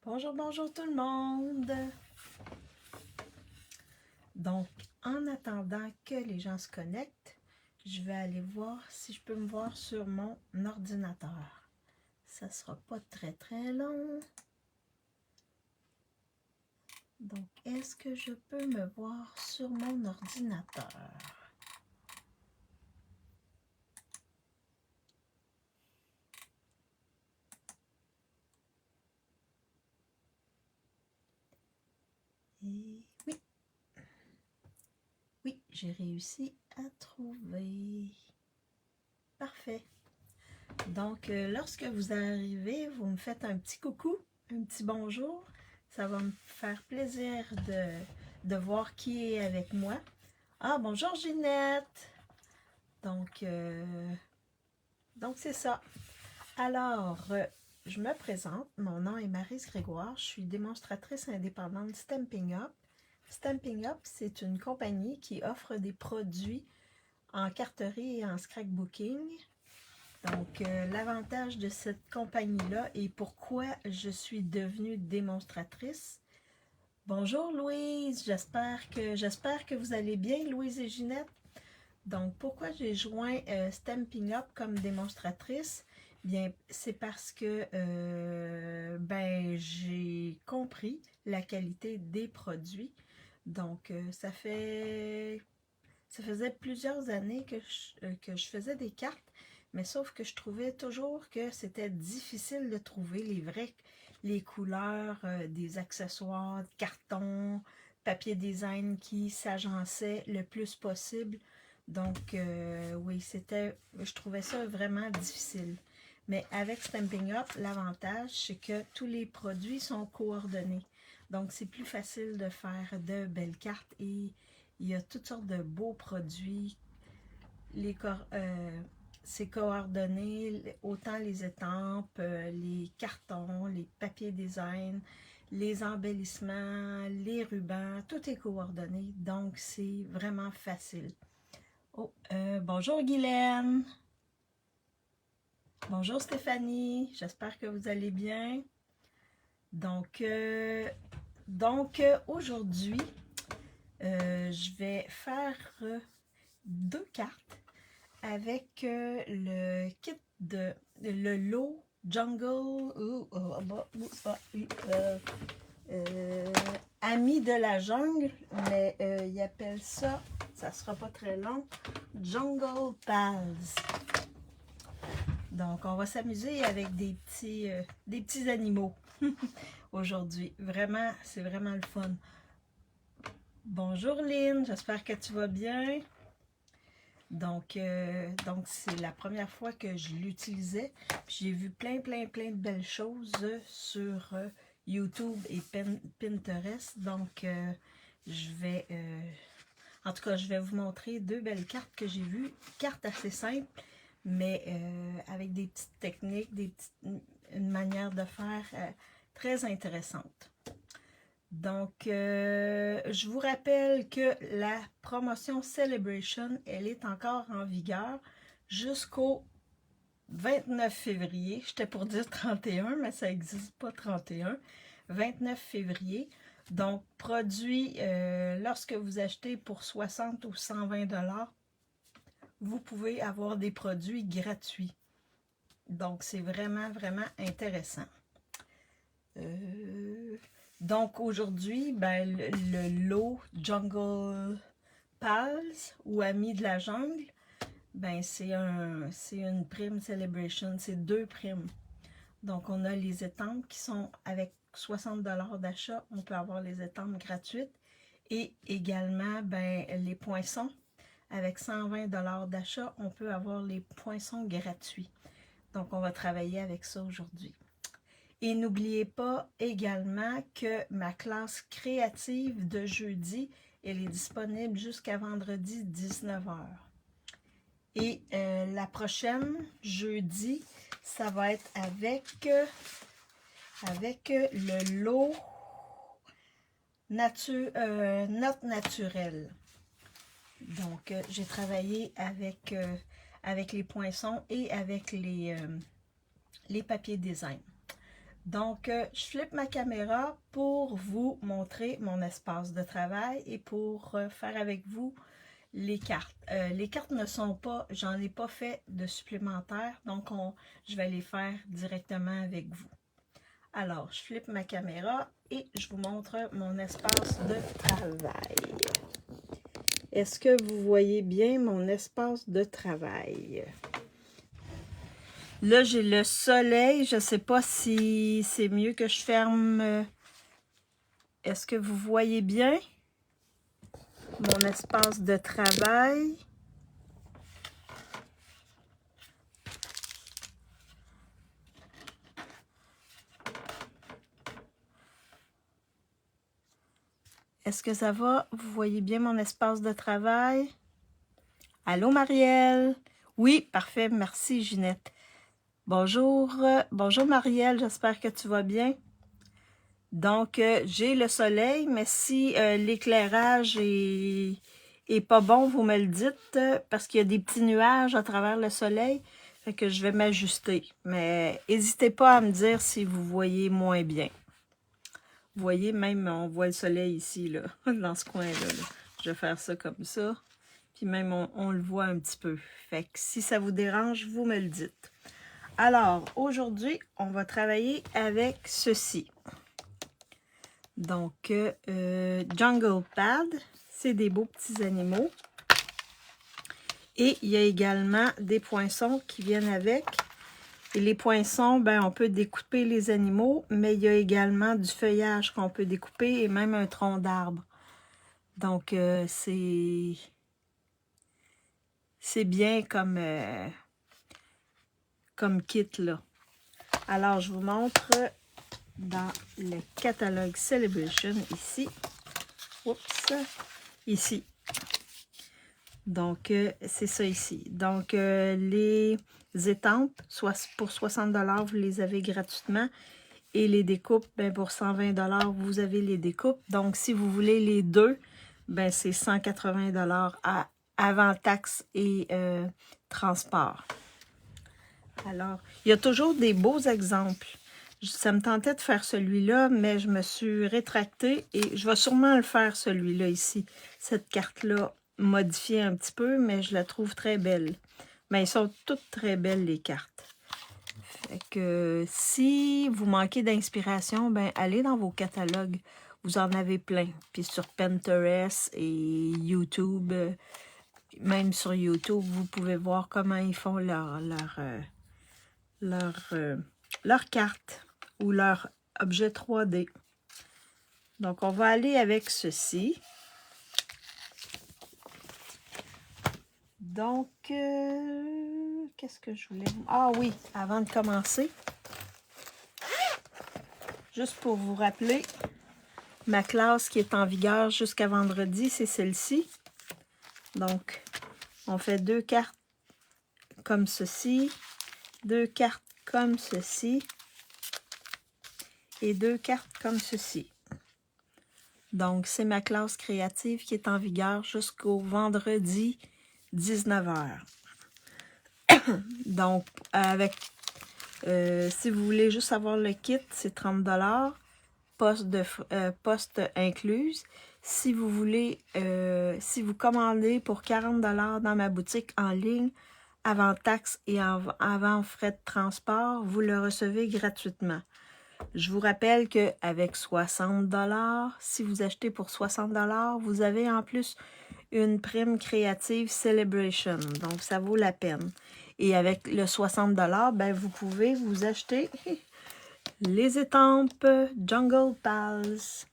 Bonjour, bonjour tout le monde! Donc, en attendant que les gens se connectent, je vais aller voir si je peux me voir sur mon ordinateur. Ça sera pas très long. Donc, est-ce que je peux me voir sur mon ordinateur? Et oui, oui, j'ai réussi à trouver. Parfait. Donc, lorsque vous arrivez, vous me faites un petit coucou, un petit bonjour. Ça va me faire plaisir de voir qui est avec moi. Ah, bonjour Ginette! Donc c'est ça. Alors, je me présente. Mon nom est Maryse Grégoire. Je suis démonstratrice indépendante Stampin' Up. Stampin' Up, c'est une compagnie qui offre des produits en carterie et en scrapbooking. Donc, l'avantage de cette compagnie-là et pourquoi je suis devenue démonstratrice. Bonjour Louise, j'espère que vous allez bien, Louise et Ginette. Donc, pourquoi j'ai joint Stampin' Up comme démonstratrice? Bien, c'est parce que j'ai compris la qualité des produits. Donc, ça faisait plusieurs années que je faisais des cartes. Mais sauf que je trouvais toujours que c'était difficile de trouver les couleurs des accessoires, carton, papier design qui s'agençaient le plus possible. Donc, oui, je trouvais ça vraiment difficile. Mais avec Stampin' Up, l'avantage, c'est que tous les produits sont coordonnés. Donc, c'est plus facile de faire de belles cartes et il y a toutes sortes de beaux produits. C'est coordonné, autant les étampes, les cartons, les papiers design, les embellissements, les rubans, tout est coordonné, donc c'est vraiment facile. Oh, bonjour Guylaine! Bonjour Stéphanie! J'espère que vous allez bien. Donc aujourd'hui, je vais faire deux cartes avec le kit de le lot Jungle Amis de la jungle, mais ils appellent ça, ça sera pas très long, Jungle Pals. Donc on va s'amuser avec des petits animaux aujourd'hui. Vraiment, c'est vraiment le fun. Bonjour Lynn, j'espère que tu vas bien. Donc c'est la première fois que je l'utilisais. J'ai vu plein de belles choses sur YouTube et Pinterest. Donc, en tout cas, je vais vous montrer deux belles cartes que j'ai vues. Cartes assez simples, mais avec des petites techniques, une manière de faire très intéressante. Donc, je vous rappelle que la promotion Celebration, elle est encore en vigueur jusqu'au 29 février. J'étais pour dire 31, mais ça n'existe pas 31. 29 février. Donc, produit, lorsque vous achetez pour 60 ou 120 $, vous pouvez avoir des produits gratuits. Donc, c'est vraiment intéressant. Donc aujourd'hui, le lot Jungle Pals ou Amis de la jungle, c'est une prime Celebration, c'est deux primes. Donc on a les étampes qui sont avec 60 $ d'achat, on peut avoir les étampes gratuites. Et également, les poinçons, avec 120 $ d'achat, on peut avoir les poinçons gratuits. Donc on va travailler avec ça aujourd'hui. Et n'oubliez pas également que ma classe créative de jeudi, elle est disponible jusqu'à vendredi 19h. Et la prochaine, jeudi, ça va être avec le lot notes naturelles. Donc, j'ai travaillé avec les poinçons et avec les papiers design. Donc, je flippe ma caméra pour vous montrer mon espace de travail et pour faire avec vous les cartes. Les cartes ne sont pas, j'en ai pas fait de supplémentaires, donc je vais les faire directement avec vous. Alors, je flippe ma caméra et je vous montre mon espace de travail. Est-ce que vous voyez bien mon espace de travail? Là, j'ai le soleil. Je ne sais pas si c'est mieux que je ferme. Est-ce que vous voyez bien mon espace de travail? Est-ce que ça va? Vous voyez bien mon espace de travail? Allô, Marielle? Oui, parfait. Merci, Ginette. Bonjour. Bonjour, Marielle. J'espère que tu vas bien. Donc, j'ai le soleil, mais si l'éclairage est pas bon, vous me le dites, parce qu'il y a des petits nuages à travers le soleil, fait que je vais m'ajuster. Mais n'hésitez pas à me dire si vous voyez moins bien. Vous voyez, même on voit le soleil ici, là, dans ce coin-là. Là. Je vais faire ça comme ça. Puis même, on le voit un petit peu. Fait que si ça vous dérange, vous me le dites. Alors, aujourd'hui, on va travailler avec ceci. Donc, Jungle Pad, c'est des beaux petits animaux. Et il y a également des poinçons qui viennent avec. Et les poinçons, ben, on peut découper les animaux, mais il y a également du feuillage qu'on peut découper et même un tronc d'arbre. Donc, c'est bien comme kit, là. Alors, je vous montre dans le catalogue Celebration, ici. Oups! Ici. Donc, c'est ça ici. Donc, les étampes, soit pour 60 $, vous les avez gratuitement. Et les découpes, ben, pour 120 $, vous avez les découpes. Donc, si vous voulez les deux, ben, c'est 180 $ avant taxes et transport. Alors, il y a toujours des beaux exemples. Ça me tentait de faire celui-là, mais je me suis rétractée et je vais sûrement le faire, celui-là ici. Cette carte-là, modifiée un petit peu, mais je la trouve très belle. Mais elles sont toutes très belles, les cartes. Fait que si vous manquez d'inspiration, ben allez dans vos catalogues. Vous en avez plein. Puis sur Pinterest et YouTube, même sur YouTube, vous pouvez voir comment ils font leur carte ou leur objet 3D. Donc, on va aller avec ceci. Donc, qu'est-ce que je voulais... Ah oui, avant de commencer, juste pour vous rappeler, ma classe qui est en vigueur jusqu'à vendredi, c'est celle-ci. Donc, on fait 2 cartes comme ceci, 2 cartes comme ceci et 2 cartes comme ceci. Donc, c'est ma classe créative qui est en vigueur jusqu'au vendredi 19h. Donc, avec si vous voulez juste avoir le kit, c'est 30 $, poste incluse. Si vous voulez, si vous commandez pour 40 $ dans ma boutique en ligne, avant taxes et avant frais de transport, vous le recevez gratuitement. Je vous rappelle qu'avec 60 $, si vous achetez pour 60 $, vous avez en plus une prime créative Celebration. Donc, ça vaut la peine. Et avec le 60 $, ben, vous pouvez vous acheter les étampes Jungle Pals.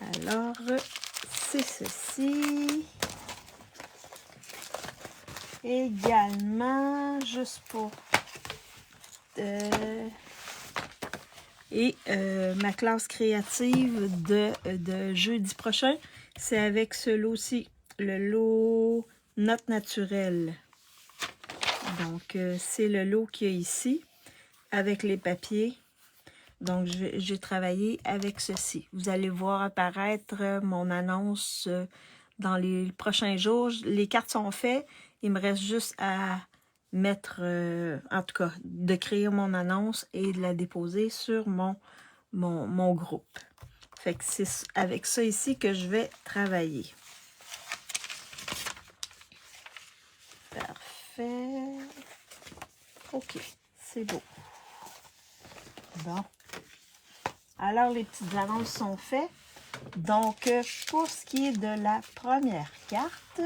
Alors, c'est ceci. Également, juste pour... ma classe créative de jeudi prochain, c'est avec ce lot-ci, le lot Notes naturelles. Donc, c'est le lot qu'il y a ici, avec les papiers. Donc, j'ai travaillé avec ceci. Vous allez voir apparaître mon annonce dans les prochains jours. Les cartes sont faites. Il me reste juste à mettre, en tout cas, de créer mon annonce et de la déposer sur mon groupe. Fait que c'est avec ça ici que je vais travailler. Parfait. OK, c'est beau. Bon. Alors, les petites annonces sont faites. Donc, pour ce qui est de la première carte,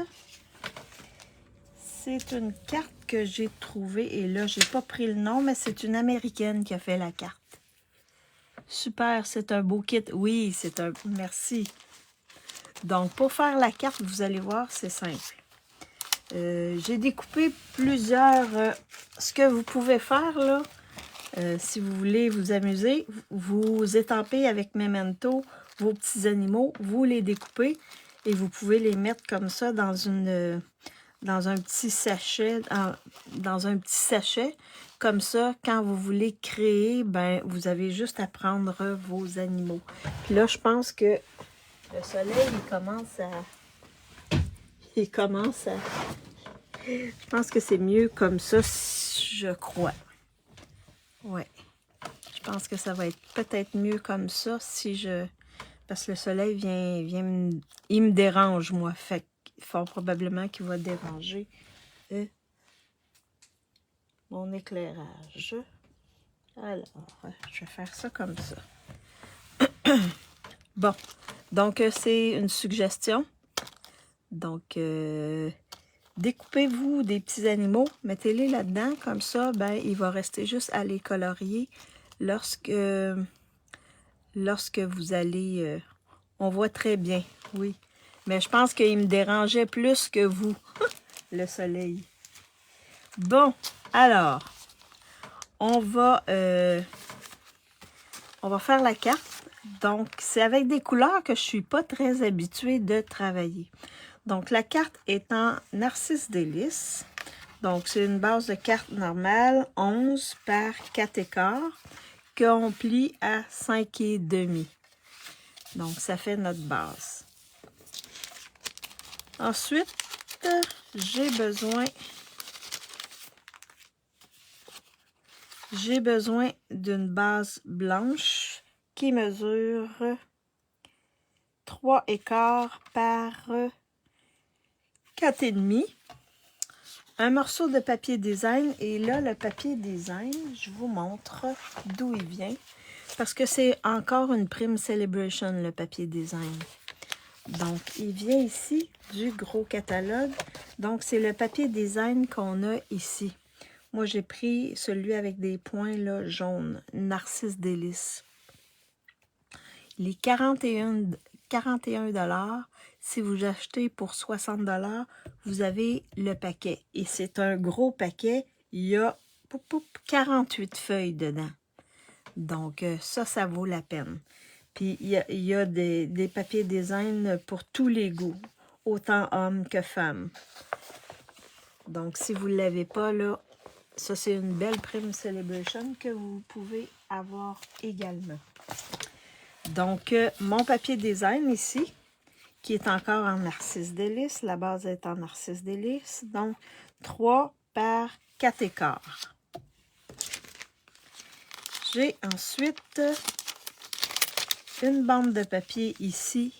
c'est une carte que j'ai trouvée. Et là, j'ai pas pris le nom, mais c'est une Américaine qui a fait la carte. Super, c'est un beau kit. Oui, c'est un... Merci. Donc, pour faire la carte, vous allez voir, c'est simple. J'ai découpé plusieurs... ce que vous pouvez faire, là, si vous voulez vous amuser, vous étampez avec Memento vos petits animaux, vous les découpez et vous pouvez les mettre comme ça dans un petit sachet, dans un petit sachet. Comme ça, quand vous voulez créer, ben vous avez juste à prendre vos animaux. Puis là, je pense que le soleil, il commence à... Je pense que c'est mieux comme ça, je crois. Ouais. Je pense que ça va être peut-être mieux comme ça si je... Parce que le soleil il me dérange, moi. Fait fort probablement qu'il va déranger mon éclairage. Alors, je vais faire ça comme ça. Bon, donc c'est une suggestion. Donc, découpez-vous des petits animaux, mettez-les là-dedans. Comme ça, ben, il va rester juste à les colorier lorsque vous allez... on voit très bien, oui. Mais je pense qu'il me dérangeait plus que vous, le soleil. Bon, alors, on va faire la carte. Donc, c'est avec des couleurs que je ne suis pas très habituée de travailler. Donc, la carte est en Narcisse Délice. Donc, c'est une base de carte normale, 11 par 4 écarts, qu'on plie à 5,5. Donc, ça fait notre base. Ensuite, j'ai besoin d'une base blanche qui mesure 3 écarts par 4,5. Un morceau de papier design. Et là, le papier design, je vous montre d'où il vient. Parce que c'est encore une prime Celebration, le papier design. Donc, il vient ici du gros catalogue. Donc, c'est le papier design qu'on a ici. Moi, j'ai pris celui avec des points là, jaunes, Narcisse Délice. Il est 41 $. Si vous achetez pour 60 $, vous avez le paquet. Et c'est un gros paquet. Il y a 48 feuilles dedans. Donc, ça vaut la peine. Puis, il y a des papiers design pour tous les goûts, autant hommes que femmes. Donc, si vous ne l'avez pas, là, ça, c'est une belle prime Celebration que vous pouvez avoir également. Donc, mon papier design ici, qui est encore en Narcisse Délice. La base est en Narcisse Délice. Donc, 3 par 4 écarts. J'ai ensuite une bande de papier ici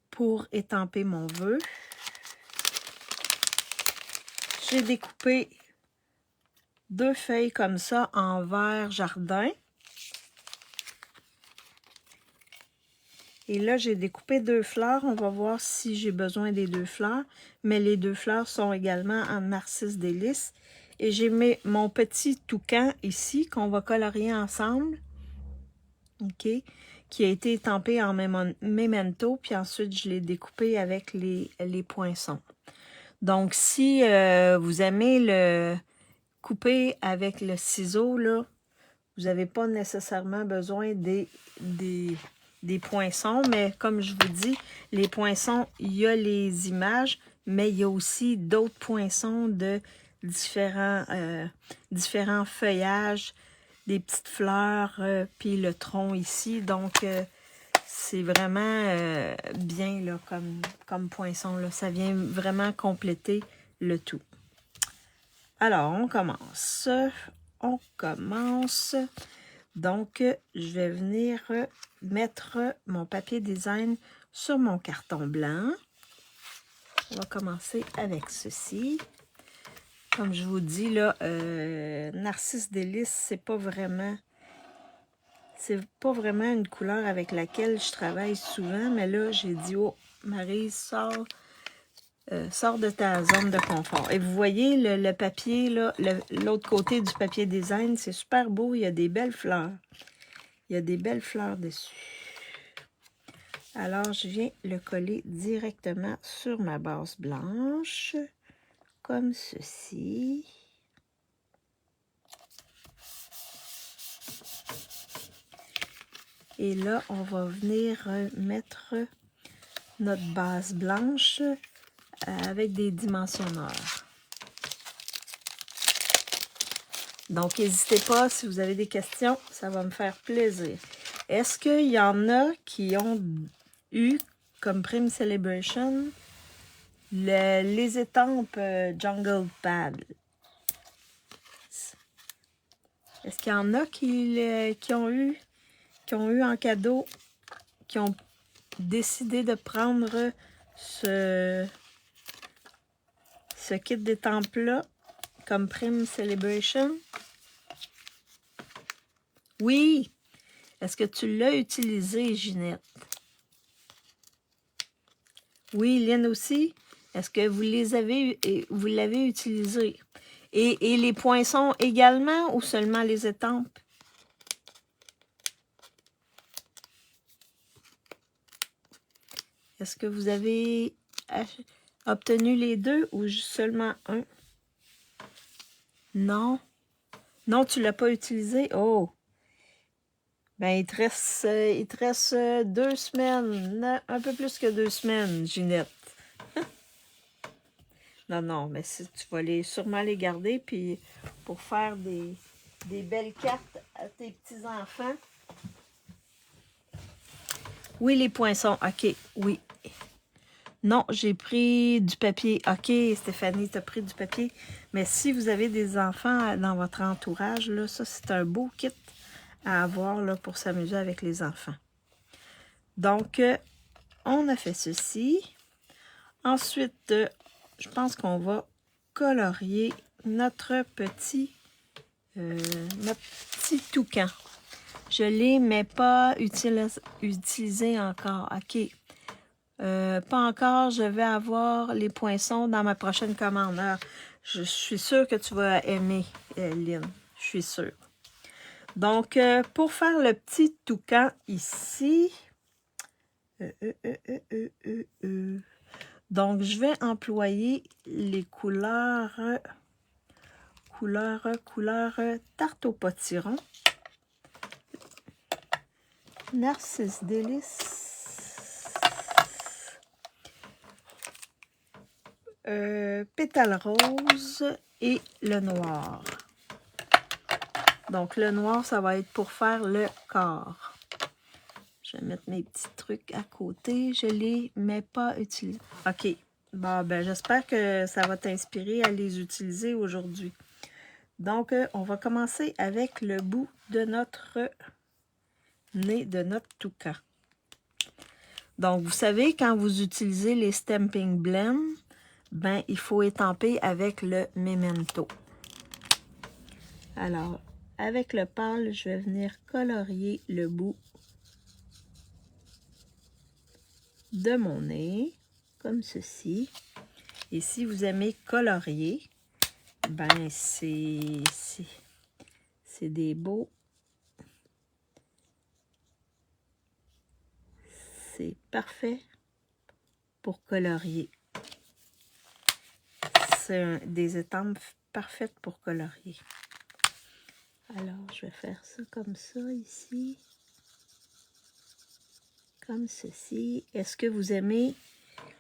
pour étamper mon vœu. J'ai découpé 2 feuilles comme ça en vert jardin. Et là, j'ai découpé 2 fleurs. On va voir si j'ai besoin des 2 fleurs. Mais les 2 fleurs sont également en Narcisse Délice. Et j'ai mis mon petit toucan ici qu'on va colorier ensemble. OK? Qui a été étampé en Memento. Puis ensuite, je l'ai découpé avec les poinçons. Donc, si vous aimez le couper avec le ciseau, là, vous n'avez pas nécessairement besoin des poinçons, mais comme je vous dis, les poinçons, il y a les images, mais il y a aussi d'autres poinçons de différents feuillages, des petites fleurs, puis le tronc ici. Donc, c'est vraiment bien là, comme poinçon. Là. Ça vient vraiment compléter le tout. Alors, on commence. On commence. Donc, je vais venir mettre mon papier design sur mon carton blanc. On va commencer avec ceci. Comme je vous dis, là, Narcisse Délice, c'est pas vraiment une couleur avec laquelle je travaille souvent, mais là, j'ai dit, oh, Maryse, sors de ta zone de confort. Et vous voyez, le papier, là, l'autre côté du papier design, c'est super beau, il y a des belles fleurs. Il y a des belles fleurs dessus. Alors, je viens le coller directement sur ma base blanche, comme ceci. Et là, on va venir mettre notre base blanche avec des dimensionneurs. Donc, n'hésitez pas, si vous avez des questions, ça va me faire plaisir. Est-ce qu'il y en a qui ont eu, comme Prime Celebration, les étampes Jungle Pad? Est-ce qu'il y en a qui ont eu en cadeau, qui ont décidé de prendre ce kit d'étampes-là comme Prime Celebration? Oui! Est-ce que tu l'as utilisé, Ginette? Oui, Lynn aussi. Est-ce que vous l'avez utilisé? Et les poinçons également ou seulement les étampes? Est-ce que vous avez obtenu les deux ou seulement un? Non. Non, tu ne l'as pas utilisé? Oh! Ben, il te reste 2 semaines. Un peu plus que 2 semaines, Ginette. Non, mais tu vas sûrement les garder puis pour faire des belles cartes à tes petits-enfants. Oui, les poinçons. OK, oui. Non, j'ai pris du papier. OK, Stéphanie, tu as pris du papier. Mais si vous avez des enfants dans votre entourage, là, ça, c'est un beau kit à avoir là, pour s'amuser avec les enfants. Donc, on a fait ceci. Ensuite, je pense qu'on va colorier notre petit toucan. Je l'ai, mais pas utilisé encore. OK. Pas encore. Je vais avoir les poinçons dans ma prochaine commande. Alors, je suis sûre que tu vas aimer, Lynn. Je suis sûre. Donc, pour faire le petit toucan ici, donc je vais employer les couleurs tarte au potiron, Narcisse Délice, pétale rose et le noir. Donc, le noir, ça va être pour faire le corps. Je vais mettre mes petits trucs à côté. Je les mets pas utilisés. OK. Bon, ben, j'espère que ça va t'inspirer à les utiliser aujourd'hui. Donc, on va commencer avec le bout de notre nez, de notre toucan. Donc, vous savez, quand vous utilisez les Stamping Blend, ben, il faut étamper avec le Memento. Alors, avec le pâle, je vais venir colorier le bout de mon nez, comme ceci. Et si vous aimez colorier, ben c'est des beaux. C'est parfait pour colorier. C'est des étampes parfaites pour colorier. Alors, je vais faire ça comme ça ici. Comme ceci. Est-ce que vous aimez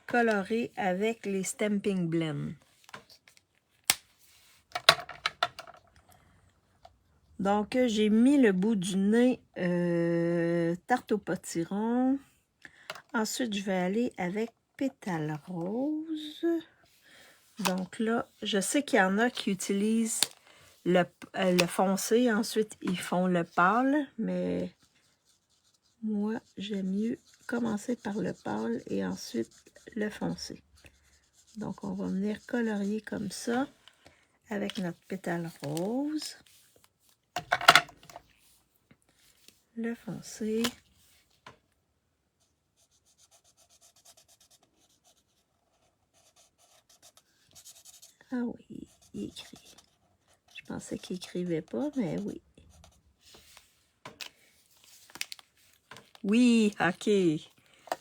colorer avec les Stamping Blend? Donc, j'ai mis le bout du nez tarte au potiron. Ensuite, je vais aller avec pétale rose. Donc là, je sais qu'il y en a qui utilisent le foncé, ensuite ils font le pâle, mais moi, j'aime mieux commencer par le pâle et ensuite le foncé. Donc, on va venir colorier comme ça avec notre pétale rose. Le foncé. Ah oui, il écrit. Je pensais qu'il écrivait pas, mais oui. Oui, ok.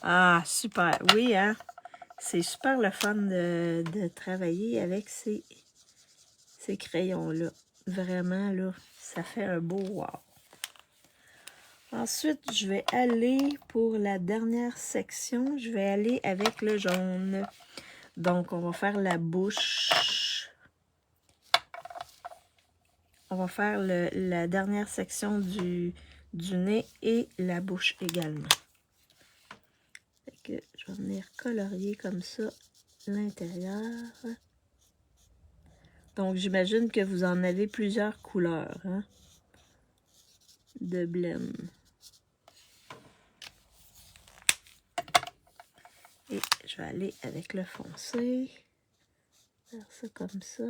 Ah, super. Oui, hein? C'est super le fun de travailler avec ces crayons-là. Vraiment, là, ça fait un beau wow. Ensuite, je vais aller pour la dernière section. Je vais aller avec le jaune. Donc, on va faire la bouche. On va faire la dernière section du nez et la bouche également. Fait que je vais venir colorier comme ça l'intérieur. Donc, j'imagine que vous en avez plusieurs couleurs, hein, de blême. Et je vais aller avec le foncé. Faire ça comme ça.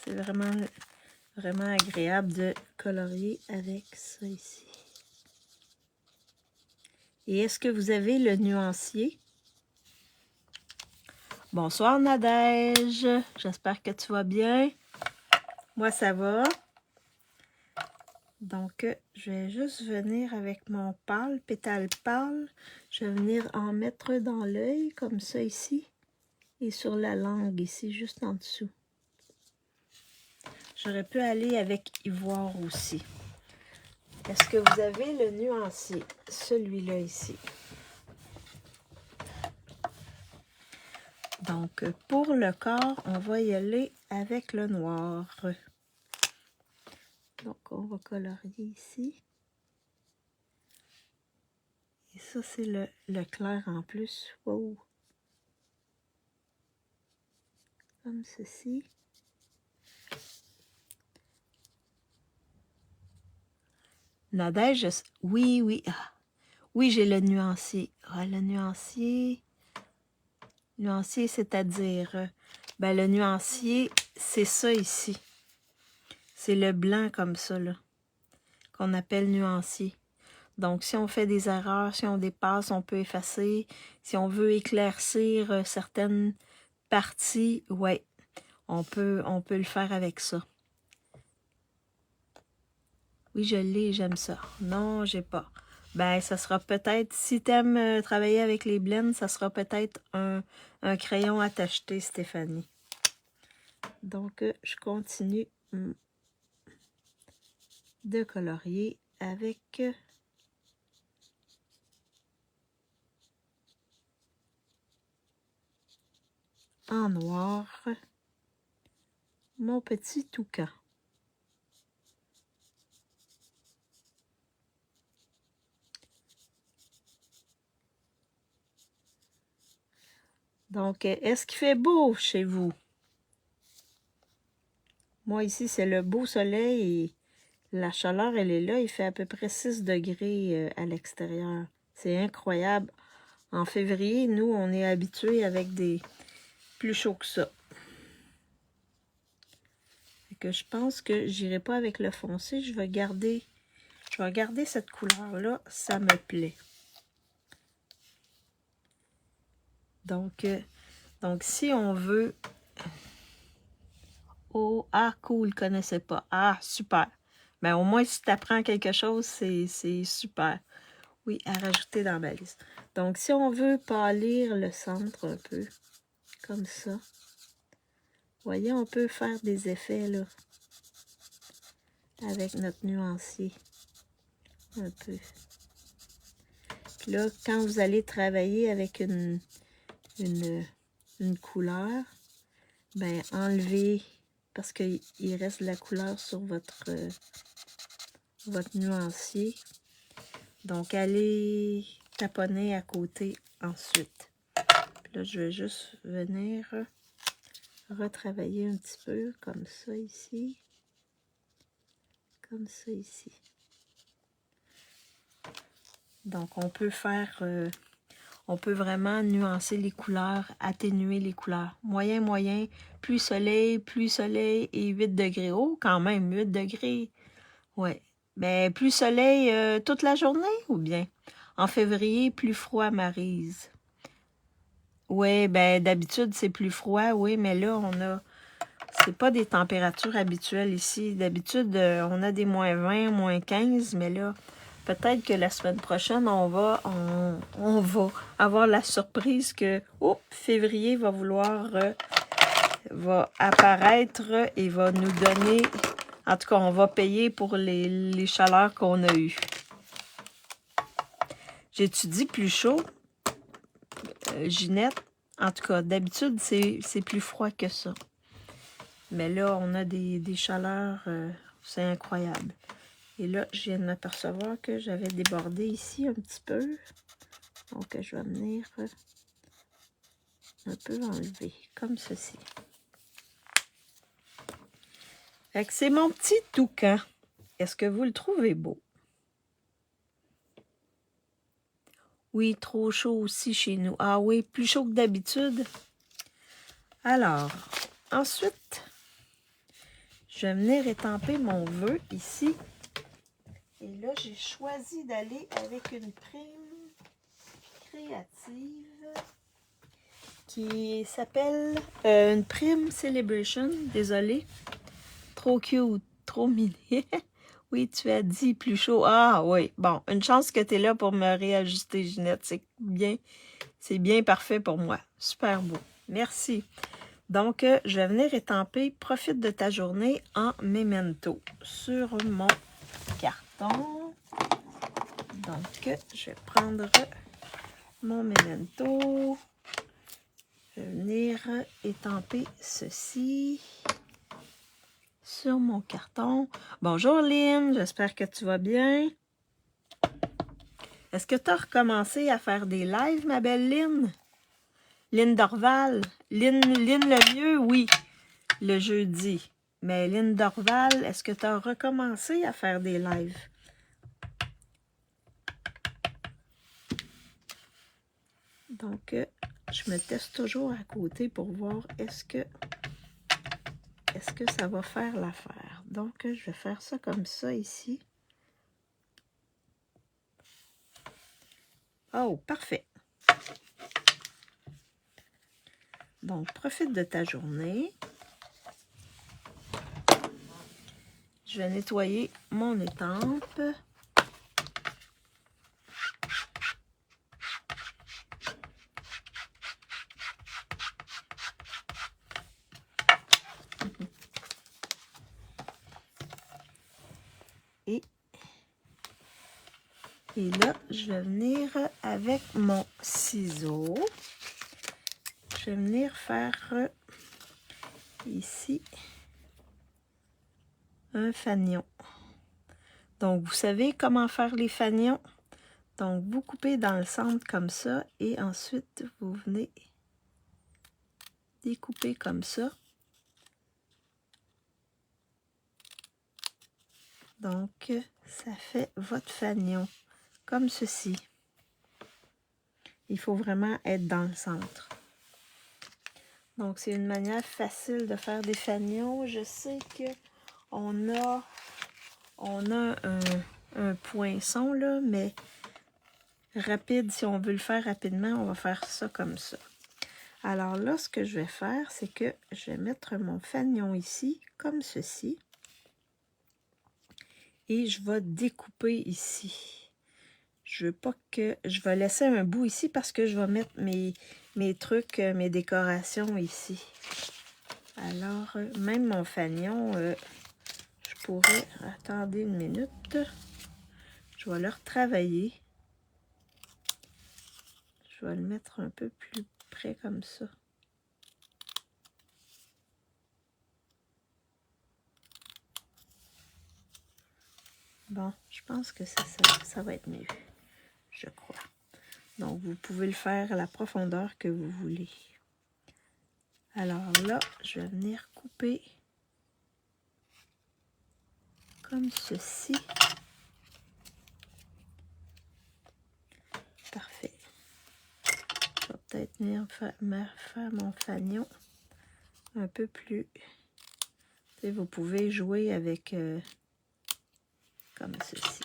C'est vraiment agréable de colorier avec ça ici. Et est-ce que vous avez le nuancier? Bonsoir Nadège, j'espère que tu vas bien. Moi ça va. Donc je vais juste venir avec mon pâle, pétale pâle. Je vais venir en mettre dans l'œil comme ça ici. Et sur la langue ici, juste en dessous. J'aurais pu aller avec ivoire aussi. Est-ce que vous avez le nuancier? Celui-là ici. Donc, pour le corps, on va y aller avec le noir. Donc, on va colorier ici. Et ça, c'est le clair en plus. Wow! Comme ceci. Nadège, oui, oui. Ah. Oui, j'ai le nuancier. Ah, le nuancier... Nuancier, c'est-à-dire... Ben, le nuancier, c'est ça ici. C'est le blanc comme ça, là, qu'on appelle nuancier. Donc, si on fait des erreurs, si on dépasse, on peut effacer. Si on veut éclaircir certaines parties, ouais, on peut le faire avec ça. Oui, je l'ai, j'aime ça. Non, j'ai pas. Ben, ça sera peut-être, si tu aimes travailler avec les blends, ça sera peut-être un crayon à t'acheter, Stéphanie. Donc, je continue de colorier avec en noir mon petit toucan. Donc, est-ce qu'il fait beau chez vous? Moi, ici, c'est le beau soleil et la chaleur, elle est là. Il fait à peu près 6 degrés à l'extérieur. C'est incroyable. En février, nous, on est habitués avec des plus chauds que ça. Fait que je pense que j'irai pas avec le foncé. Je vais garder cette couleur-là. Ça me plaît. Donc si on veut... Oh, ah, cool, connaissais pas. Ah, super. Ben, au moins, si tu apprends quelque chose, c'est super. Oui, à rajouter dans ma liste. Donc, si on veut pâlir le centre un peu, comme ça, vous voyez, on peut faire des effets, là, avec notre nuancier. Un peu. Puis là, quand vous allez travailler avec une couleur, ben, enlevez parce qu'il reste de la couleur sur votre nuancier. Donc, allez taponner à côté ensuite. Puis là, je vais juste venir retravailler un petit peu comme ça ici. Comme ça ici. Donc, on peut faire... on peut vraiment nuancer les couleurs, atténuer les couleurs. Moyen, moyen, plus soleil et 8 degrés. Oh, quand même, 8 degrés. Ouais. Mais plus soleil toute la journée ou bien? En février, plus froid, Maryse. Oui, ben d'habitude, c'est plus froid, oui, mais là, on a... C'est pas des températures habituelles ici. D'habitude, on a des moins 20, moins 15, mais là, peut-être que la semaine prochaine, on va avoir la surprise que février va vouloir va apparaître et va nous donner... En tout cas, on va payer pour les chaleurs qu'on a eues. J'ai-tu plus chaud, Ginette? En tout cas, d'habitude, c'est plus froid que ça. Mais là, on a des chaleurs, c'est incroyable. Et là, je viens de m'apercevoir que j'avais débordé ici un petit peu. Donc, je vais venir un peu enlever, comme ceci. Fait que c'est mon petit toucan. Est-ce que vous le trouvez beau? Oui, trop chaud aussi chez nous. Ah oui, plus chaud que d'habitude. Alors, ensuite, je vais venir étamper mon vœu ici. Et là, j'ai choisi d'aller avec une prime créative qui s'appelle une prime Celebration. Désolée. Trop cute, trop mini. Oui, tu as dit plus chaud. Ah oui, bon, une chance que tu es là pour me réajuster, Ginette. C'est bien parfait pour moi. Super beau. Merci. Donc, je vais venir étamper « Profite de ta journée » en memento sur mon carton. Donc, je vais prendre mon memento. Je vais venir étamper ceci sur mon carton. Bonjour Lynn, j'espère que tu vas bien. Est-ce que tu as recommencé à faire des lives, ma belle Lynn? Lynn Dorval. Lynn Lemieux, oui, le jeudi. Mais Lynn Dorval, est-ce que tu as recommencé à faire des lives? Donc, je me teste toujours à côté pour voir est-ce que ça va faire l'affaire. Donc, je vais faire ça comme ça ici. Oh, parfait. Donc, profite de ta journée. Je vais nettoyer mon étampe. Et là, je vais venir avec mon ciseau. Je vais venir faire ici un fanion. Donc, vous savez comment faire les fanions? Donc, vous coupez dans le centre comme ça et ensuite, vous venez découper comme ça. Donc, ça fait votre fanion comme ceci. Il faut vraiment être dans le centre. Donc, c'est une manière facile de faire des fanions. Je sais que on a un poinçon, là, mais rapide, si on veut le faire rapidement, on va faire ça comme ça. Alors là, ce que je vais faire, c'est que je vais mettre mon fanion ici, comme ceci. Et je vais découper ici. Je veux pas que... Je vais laisser un bout ici parce que je vais mettre mes trucs, mes décorations ici. Alors, même mon fanion, je pourrais... Attendez une minute. Je vais le retravailler. Je vais le mettre un peu plus près comme ça. Bon, je pense que c'est ça. Ça va être mieux, je crois. Donc, vous pouvez le faire à la profondeur que vous voulez. Alors là, je vais venir couper comme ceci. Parfait. Je vais peut-être venir faire mon fanion un peu plus. Et vous pouvez jouer avec comme ceci.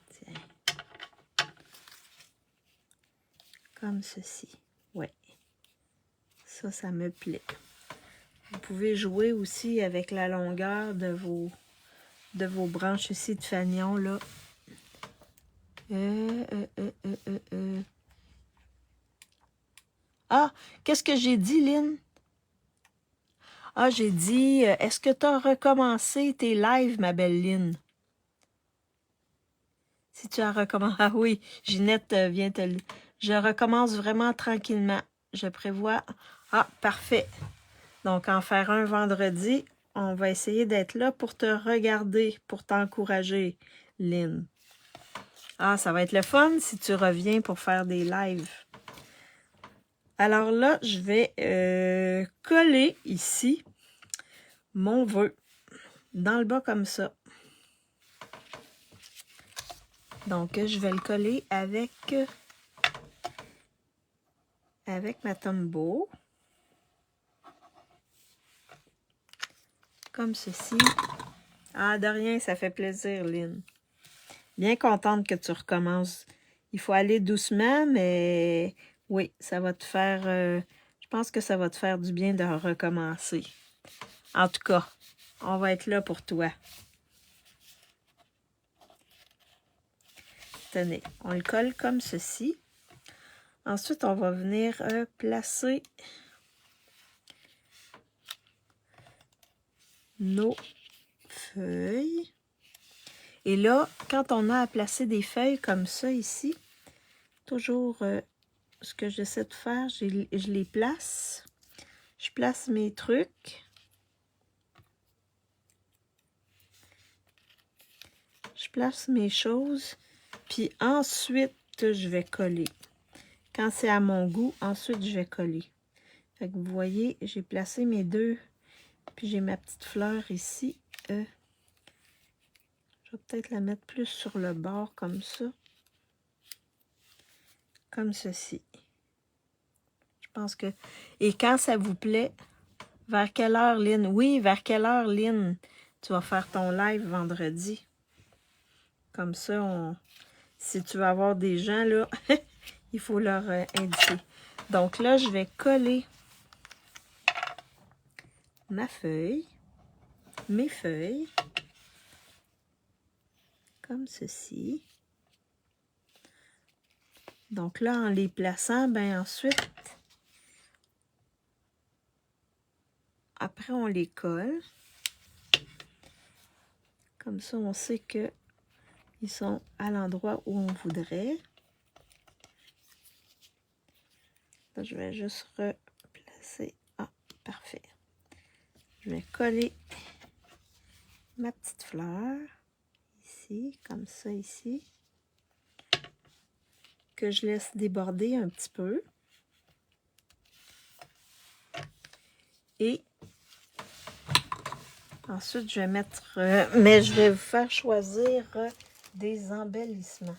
Tiens. Comme ceci. Ouais. Ça me plaît. Vous pouvez jouer aussi avec la longueur de vos branches ici de fanion, là. Ah, qu'est-ce que j'ai dit, Lynn? Ah, j'ai dit, est-ce que tu as recommencé tes lives, ma belle Lynn? Si tu as recommencé... Ah oui, Ginette vient te... Je recommence vraiment tranquillement. Je prévois... Ah, parfait. Donc, en faire un vendredi, on va essayer d'être là pour te regarder, pour t'encourager, Lynn. Ah, ça va être le fun si tu reviens pour faire des lives. Alors là, je vais coller ici mon vœu dans le bas comme ça. Donc, je vais le coller avec ma Tombow. Comme ceci. Ah, de rien, ça fait plaisir, Lynn. Bien contente que tu recommences. Il faut aller doucement, mais oui, ça va te faire... je pense que ça va te faire du bien de recommencer. En tout cas, on va être là pour toi. Tenez, on le colle comme ceci. Ensuite, on va venir placer nos feuilles. Et là, quand on a à placer des feuilles comme ça ici, toujours ce que j'essaie de faire, je les place. Je place mes trucs. Je place mes choses. Puis ensuite, je vais coller. Quand c'est à mon goût, ensuite, je vais coller. Fait que vous voyez, j'ai placé mes deux. Puis j'ai ma petite fleur ici. Je vais peut-être la mettre plus sur le bord comme ça. Comme ceci. Je pense que... Et quand ça vous plaît, vers quelle heure, Lynn? Oui, vers quelle heure, Lynn? Tu vas faire ton live vendredi. Comme ça, si tu vas avoir des gens, là, il faut leur indiquer. Donc là, je vais coller ma feuille, mes feuilles, comme ceci. Donc là, en les plaçant, ben ensuite, après on les colle. Comme ça, on sait que ils sont à l'endroit où on voudrait. Là, je vais juste replacer. Ah, parfait. Je vais coller ma petite fleur ici, comme ça ici. Que je laisse déborder un petit peu. Et ensuite, je vais mettre... mais je vais vous faire choisir des embellissements.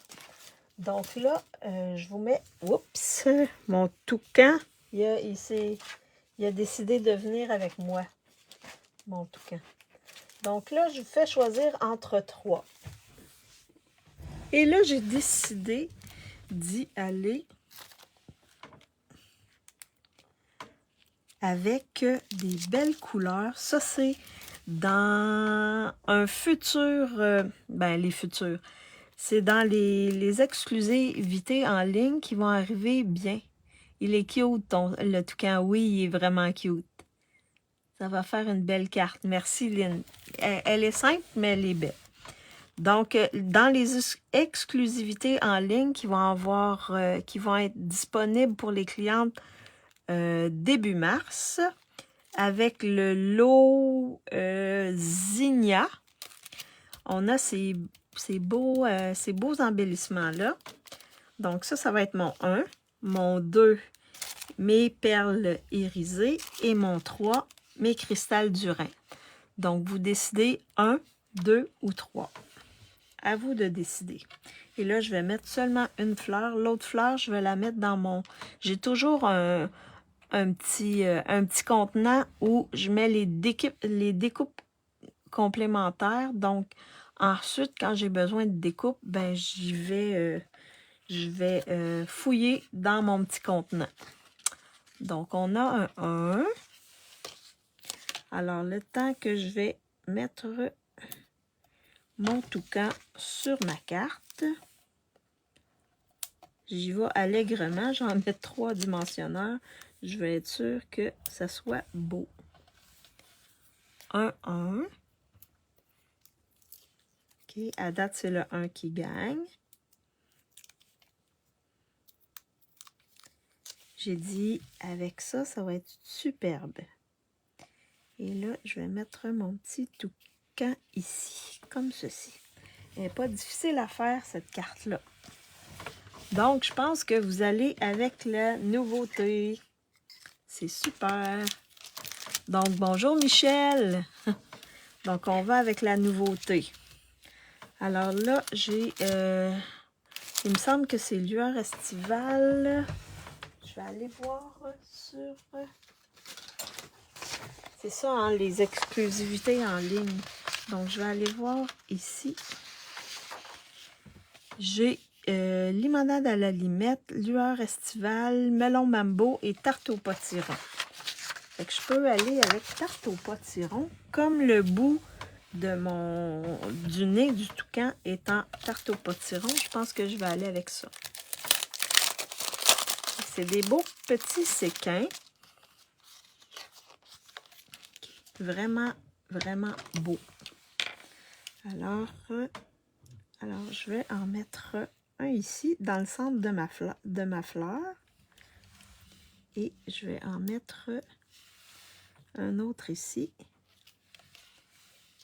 Donc là, je vous mets... Oups! Mon toucan, il a décidé de venir avec moi. Mon toucan. Donc là, je vous fais choisir entre 3. Et là, j'ai décidé d'y aller avec des belles couleurs. Ça, c'est dans un futur... les futurs. C'est dans les exclusivités en ligne qui vont arriver bien. Il est cute, le toucan. Oui, il est vraiment cute. Ça va faire une belle carte. Merci, Lynn. Elle est simple, mais elle est belle. Donc, dans les exclusivités en ligne qui vont être disponibles pour les clientes début mars, avec le lot Zinnia. On a ces beaux embellissements-là. Donc ça va être mon 1. Mon 2, mes perles irisées. Et mon 3, mes cristals du Rhin. Donc vous décidez 1, 2 ou 3. À vous de décider. Et là, je vais mettre seulement une fleur. L'autre fleur, je vais la mettre dans mon... J'ai toujours un petit contenant où je mets les découpes complémentaires. Donc, ensuite, quand j'ai besoin de découpe, ben je vais fouiller dans mon petit contenant. Donc, on a un 1. Alors, le temps que je vais mettre mon toucan sur ma carte, j'y vais allègrement. J'en mets 3 dimensionneurs. Je vais être sûre que ça soit beau. 1, 1. OK, à date, c'est le 1 qui gagne. J'ai dit, avec ça, ça va être superbe. Et là, je vais mettre mon petit toucan ici, comme ceci. Elle n'est pas difficile à faire, cette carte-là. Donc, je pense que vous allez avec la nouveauté. C'est super. Donc, bonjour Michel. Donc, on va avec la nouveauté. Alors là, j'ai... il me semble que c'est Lueur Estivale. Je vais aller voir sur... C'est ça, hein, les exclusivités en ligne. Donc, je vais aller voir ici. J'ai limonade à la limette, lueur estivale, melon mambo et tarte au potiron. Fait que je peux aller avec tarte au potiron, comme le bout de du nez du toucan étant tarte au potiron. Je pense que je vais aller avec ça. C'est des beaux petits séquins. Vraiment, vraiment beau. Alors, je vais en mettre un ici, dans le centre de ma fleur. Et je vais en mettre un autre ici.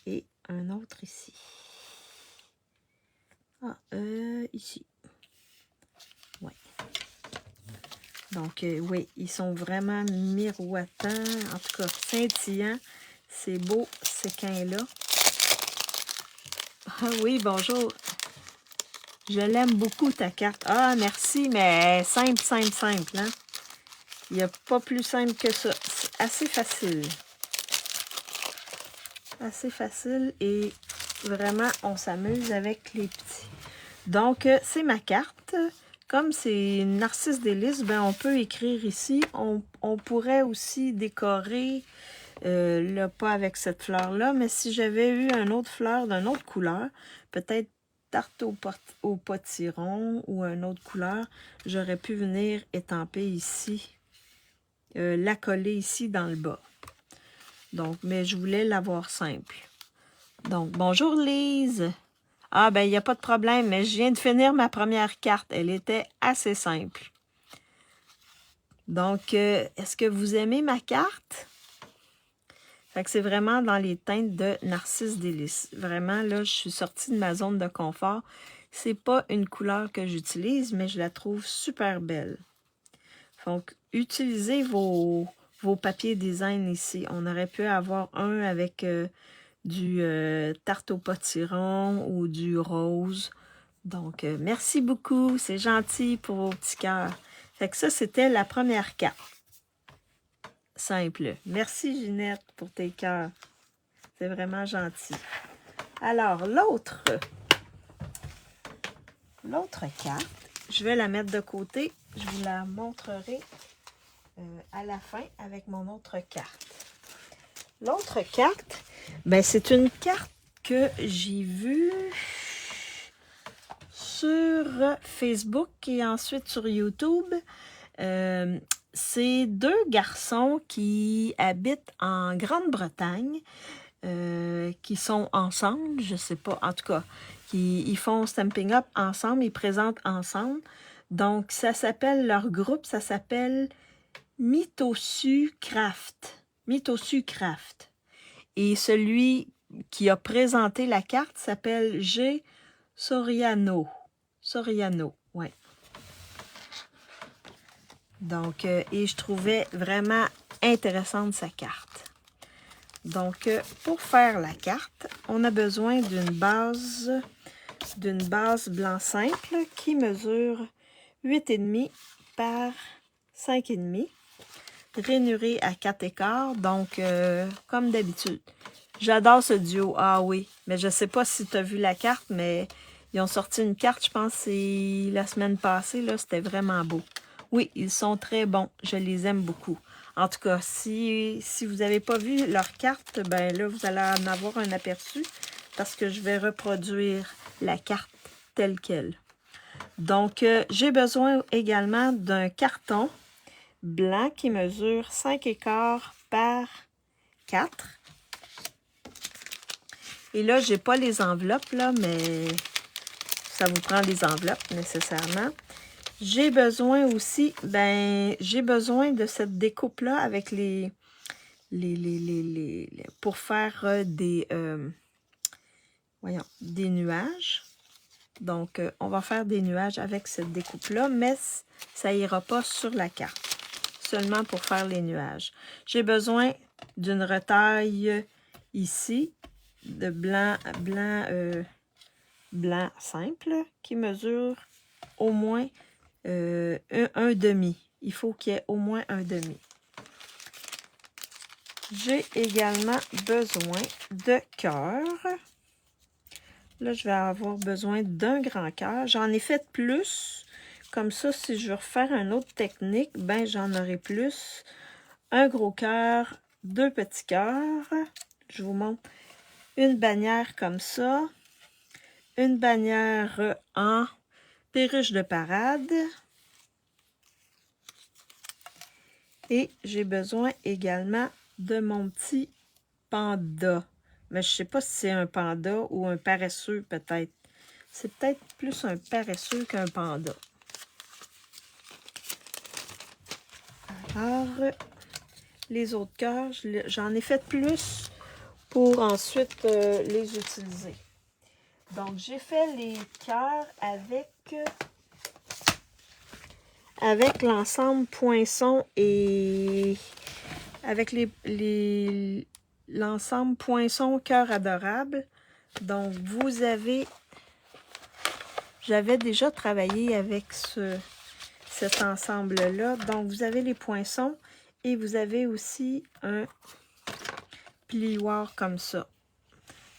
Et un autre ici. Ici. Ouais. Donc, oui, ils sont vraiment miroitants. En tout cas, scintillants. C'est beau, ces séquins-là. Ah oui, bonjour. Je l'aime beaucoup, ta carte. Ah, merci, mais simple, simple, simple. Hein? Il n'y a pas plus simple que ça. C'est assez facile. Assez facile et vraiment, on s'amuse avec les petits. Donc, c'est ma carte. Comme c'est une Narcisse Délices, ben, on peut écrire ici. On pourrait aussi décorer le pas avec cette fleur-là. Mais si j'avais eu une autre fleur d'une autre couleur, peut-être tarte au potiron ou une autre couleur, j'aurais pu venir étamper ici, la coller ici dans le bas. Donc, mais je voulais l'avoir simple. Donc, bonjour Lise. Ah, ben, il n'y a pas de problème, mais je viens de finir ma première carte. Elle était assez simple. Donc, est-ce que vous aimez ma carte? Fait que c'est vraiment dans les teintes de Narcisse Délices. Vraiment, là, je suis sortie de ma zone de confort. C'est pas une couleur que j'utilise, mais je la trouve super belle. Donc, utilisez vos papiers design ici. On aurait pu avoir un avec du tarte au potiron ou du rose. Donc, merci beaucoup. C'est gentil pour vos petits cœurs. Fait que ça, c'était la première carte. Simple. Merci, Ginette, pour tes cœurs. C'est vraiment gentil. Alors, l'autre carte, je vais la mettre de côté. Je vous la montrerai à la fin avec mon autre carte. L'autre carte, ben, c'est une carte que j'ai vue sur Facebook et ensuite sur YouTube. C'est 2 garçons qui habitent en Grande-Bretagne, qui sont ensemble, je sais pas, en tout cas, ils font Stampin' Up ensemble, ils présentent ensemble. Donc, ça s'appelle, leur groupe, ça s'appelle Mitosu Craft. Mitosu Craft. Et celui qui a présenté la carte s'appelle G. Soriano. Soriano, ouais. Donc, et je trouvais vraiment intéressante sa carte. Donc, pour faire la carte, on a besoin d'une base blanc simple qui mesure 8,5 par 5,5, rainurée à 4 écarts, donc comme d'habitude. J'adore ce duo, ah oui, mais je sais pas si tu as vu la carte, mais ils ont sorti une carte, je pense, c'est la semaine passée, là, c'était vraiment beau. Oui, ils sont très bons, je les aime beaucoup. En tout cas, si vous n'avez pas vu leur carte, ben là, vous allez en avoir un aperçu parce que je vais reproduire la carte telle qu'elle. Donc, j'ai besoin également d'un carton blanc qui mesure 5 écarts par 4. Et là, j'ai pas les enveloppes, là, mais ça vous prend des enveloppes nécessairement. J'ai besoin aussi, j'ai besoin de cette découpe-là avec pour faire des nuages. Donc, on va faire des nuages avec cette découpe-là, mais ça ira pas sur la carte. Seulement pour faire les nuages. J'ai besoin d'une retaille ici, de blanc simple, qui mesure au moins un demi. Il faut qu'il y ait au moins un demi. J'ai également besoin de cœur. Là, je vais avoir besoin d'un grand cœur. J'en ai fait plus. Comme ça, si je veux refaire une autre technique, ben j'en aurai plus. Un gros cœur, 2 petits cœurs. Je vous montre une bannière comme ça. Une bannière en perruche de parade. Et j'ai besoin également de mon petit panda. Mais je ne sais pas si c'est un panda ou un paresseux peut-être. C'est peut-être plus un paresseux qu'un panda. Alors, les autres cœurs, j'en ai fait plus pour ensuite les utiliser. Donc, j'ai fait les cœurs avec l'ensemble poinçon et avec l'ensemble poinçon cœur adorable. Donc, j'avais déjà travaillé avec cet ensemble-là. Donc, vous avez les poinçons et vous avez aussi un plioir comme ça.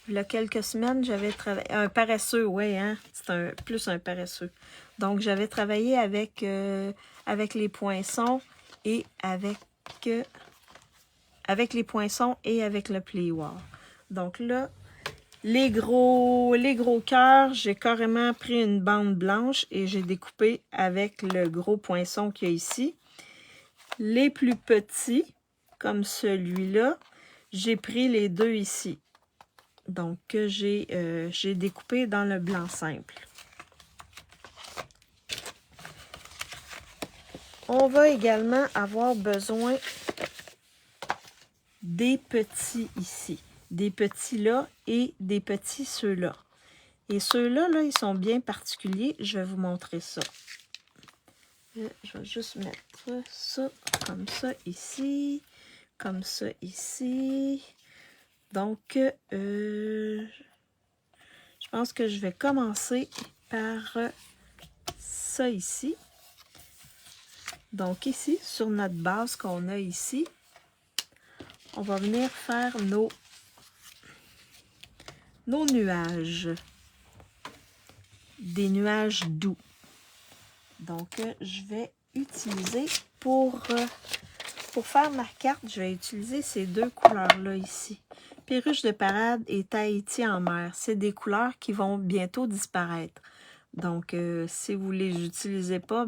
Il y a quelques semaines, j'avais travaillé... Un paresseux, oui, hein? C'est plus un paresseux. Donc, j'avais travaillé avec les poinçons et avec les poinçons et avec le plioir. Donc là, les gros cœurs, j'ai carrément pris une bande blanche et j'ai découpé avec le gros poinçon qu'il y a ici. Les plus petits, comme celui-là, j'ai pris les deux ici. Donc, j'ai découpé dans le blanc simple. On va également avoir besoin des petits ici. Des petits là et des petits ceux-là. Et ceux-là, là, ils sont bien particuliers. Je vais vous montrer ça. Je vais juste mettre ça comme ça ici. Comme ça ici. Donc, je pense que je vais commencer par ça ici. Donc ici, sur notre base qu'on a ici, on va venir faire nos nuages. Des nuages doux. Donc, je vais utiliser pour faire ma carte, je vais utiliser ces deux couleurs-là ici. Perruche de parade et Tahiti en mer. C'est des couleurs qui vont bientôt disparaître. Donc, si vous ne les utilisez pas,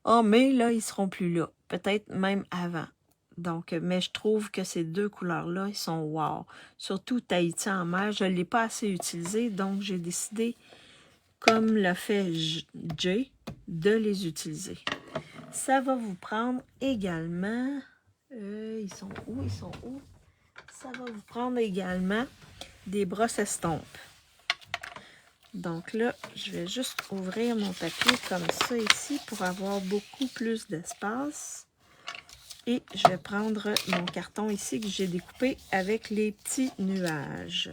en mai, là, ils ne seront plus là. Peut-être même avant. Donc, mais je trouve que ces deux couleurs-là, ils sont wow. Surtout Tahiti en mer, je ne l'ai pas assez utilisé, donc j'ai décidé, comme l'a fait Jay, de les utiliser. Ça va vous prendre également Ils sont où? Ils sont où? Ça va vous prendre également des brosses estompes. Donc là, je vais juste ouvrir mon papier comme ça ici pour avoir beaucoup plus d'espace. Et je vais prendre mon carton ici que j'ai découpé avec les petits nuages.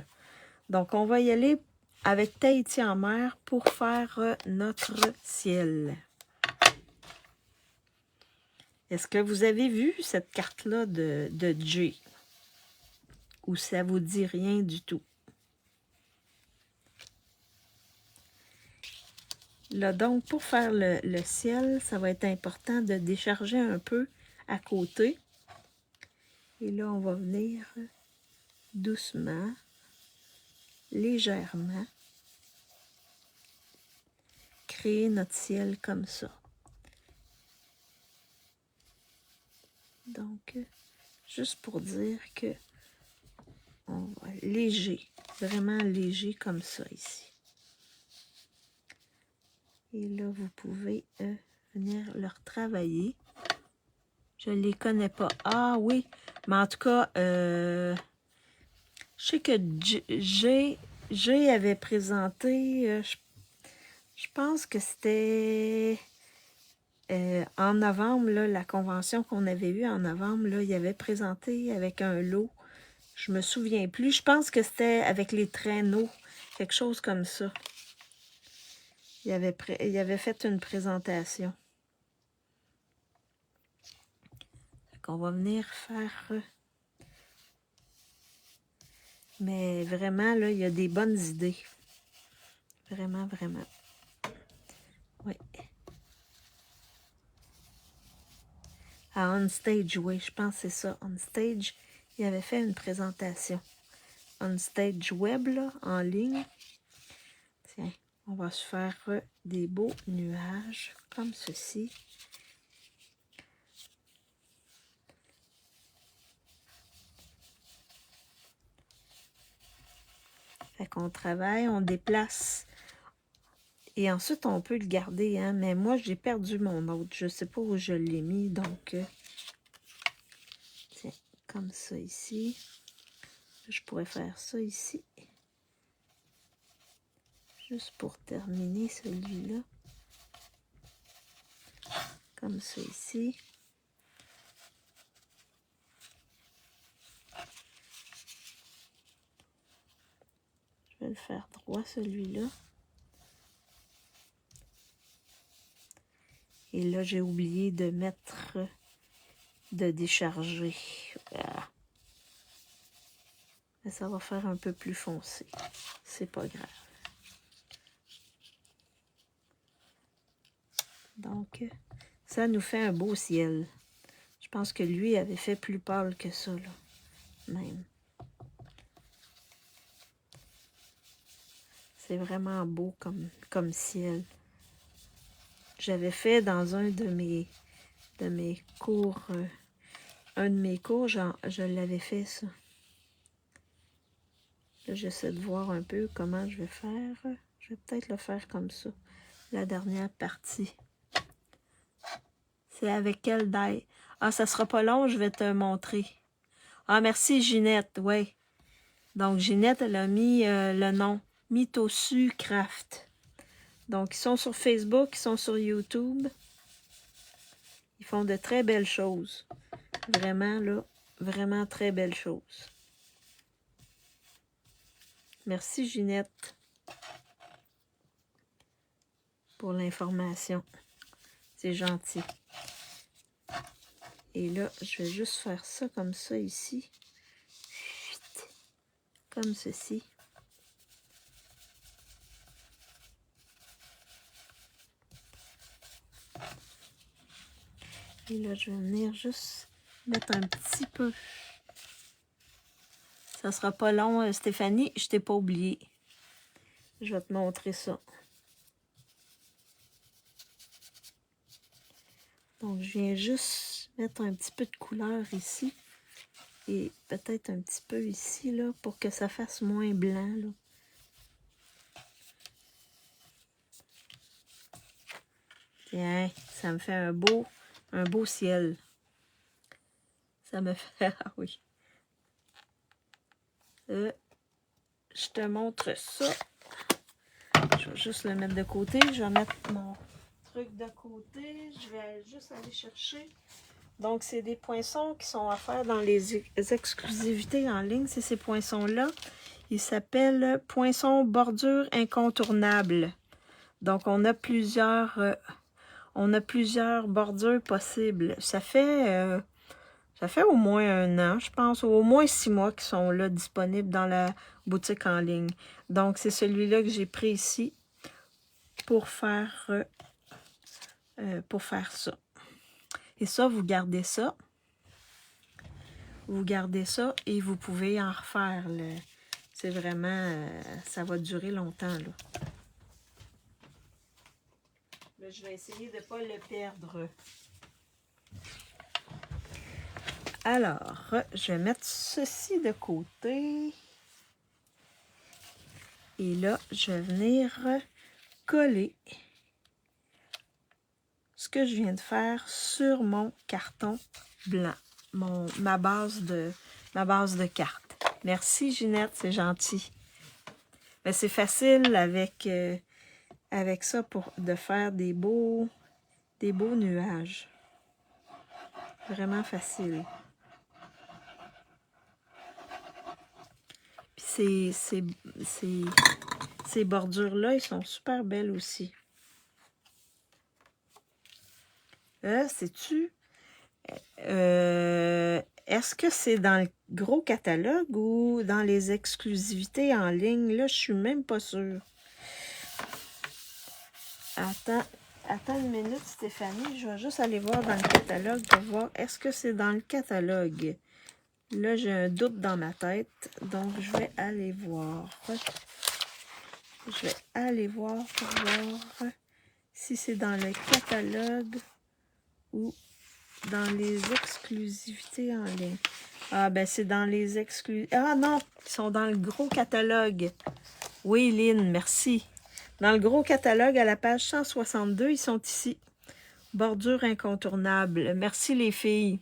Donc, on va y aller avec Tahiti en mer pour faire notre ciel. Est-ce que vous avez vu cette carte-là de Jay? Ou ça vous dit rien du tout? Là, donc, pour faire le ciel, ça va être important de décharger un peu à côté. Et là, on va venir doucement, légèrement, créer notre ciel comme ça. Donc, juste pour dire que on va léger, vraiment léger comme ça ici. Et là, vous pouvez venir leur travailler. Je ne les connais pas. Ah oui, mais en tout cas, je sais que Jay avait présenté, je pense que c'était en novembre, là, la convention qu'on avait eue en novembre, là, il avait présenté avec un lot. Je me souviens plus. Je pense que c'était avec les traîneaux, quelque chose comme ça. Il avait fait une présentation. On va venir faire... Mais vraiment, là, il y a des bonnes idées. Vraiment, vraiment. Oui. À On Stage, oui, je pense que c'est ça. On Stage, il avait fait une présentation. On Stage Web, là, en ligne. Tiens, on va se faire des beaux nuages, comme ceci. Fait qu'on travaille, on déplace. Et ensuite, on peut le garder, hein. Mais moi, j'ai perdu mon autre. Je ne sais pas où je l'ai mis, donc... tiens, comme ça ici. Je pourrais faire ça ici. Juste pour terminer celui-là. Comme ça ici. Je vais le faire droit, celui-là. Et là, j'ai oublié de mettre, de décharger. Ah. Mais ça va faire un peu plus foncé. C'est pas grave. Donc, ça nous fait un beau ciel. Je pense que lui avait fait plus pâle que ça, là. Même. C'est vraiment beau comme ciel. J'avais fait dans un de mes cours, je l'avais fait ça. Là, j'essaie de voir un peu comment je vais faire. Je vais peut-être le faire comme ça. La dernière partie. C'est avec quelle die? Ah, ça sera pas long, je vais te montrer. Ah, merci Ginette, ouais. Donc, Ginette, elle a mis le nom. Mitosu Craft. Donc, ils sont sur Facebook, ils sont sur YouTube. Ils font de très belles choses. Vraiment, là, vraiment très belles choses. Merci, Ginette, pour l'information. C'est gentil. Et là, je vais juste faire ça comme ça ici. Comme ceci. Et là, je vais venir juste mettre un petit peu. Ça sera pas long, Stéphanie, je t'ai pas oublié. Je vais te montrer ça. Donc, je viens juste mettre un petit peu de couleur ici. Et peut-être un petit peu ici, là, pour que ça fasse moins blanc, là. Tiens, ça me fait un beau ciel. Ça me fait... Ah oui. Je te montre ça. Je vais juste le mettre de côté. Je vais mettre mon truc de côté. Je vais juste aller chercher. Donc, c'est des poinçons qui sont offerts dans les exclusivités en ligne. C'est ces poinçons-là. Ils s'appellent poinçons bordure incontournable. Donc, on a plusieurs bordures possibles. Ça fait au moins 1 an, je pense, ou au moins 6 mois qui sont là disponibles dans la boutique en ligne. Donc, c'est celui-là que j'ai pris ici pour faire ça. Et ça, vous gardez ça. Vous gardez ça et vous pouvez en refaire. C'est vraiment... ça va durer longtemps, là. Là, je vais essayer de ne pas le perdre. Alors, je vais mettre ceci de côté. Et là, je vais venir coller ce que je viens de faire sur mon carton blanc. Ma base de carte. Merci Ginette, c'est gentil. Mais c'est facile avec ça de faire des beaux nuages. Vraiment facile. Puis ces bordures-là, ils sont super belles aussi. Sais-tu? Est-ce que c'est dans le gros catalogue ou dans les exclusivités en ligne? Là, je suis même pas sûre. Attends une minute, Stéphanie. Je vais juste aller voir dans le catalogue pour voir. Est-ce que c'est dans le catalogue? Là, j'ai un doute dans ma tête. Donc, je vais aller voir. Je vais aller voir pour voir si c'est dans le catalogue ou dans les exclusivités en ligne. Ah, ben c'est dans les exclusivités. Ah non, ils sont dans le gros catalogue. Oui, Lynn, merci. Dans le gros catalogue, à la page 162, ils sont ici. Bordure incontournable. Merci les filles.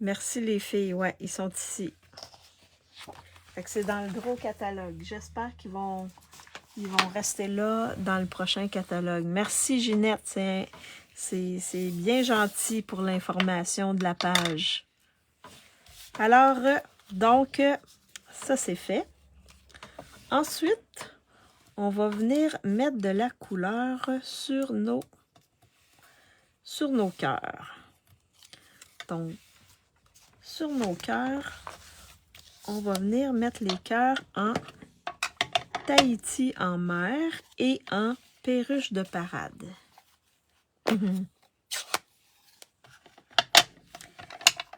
Merci les filles. Ouais, ils sont ici. Fait que c'est dans le gros catalogue. J'espère qu'ils vont rester là dans le prochain catalogue. Merci Ginette. C'est bien gentil pour l'information de la page. Alors, donc, ça c'est fait. Ensuite, on va venir mettre de la couleur sur nos cœurs. Donc, sur nos cœurs, on va venir mettre les cœurs en Tahiti en mer et en perruche de parade.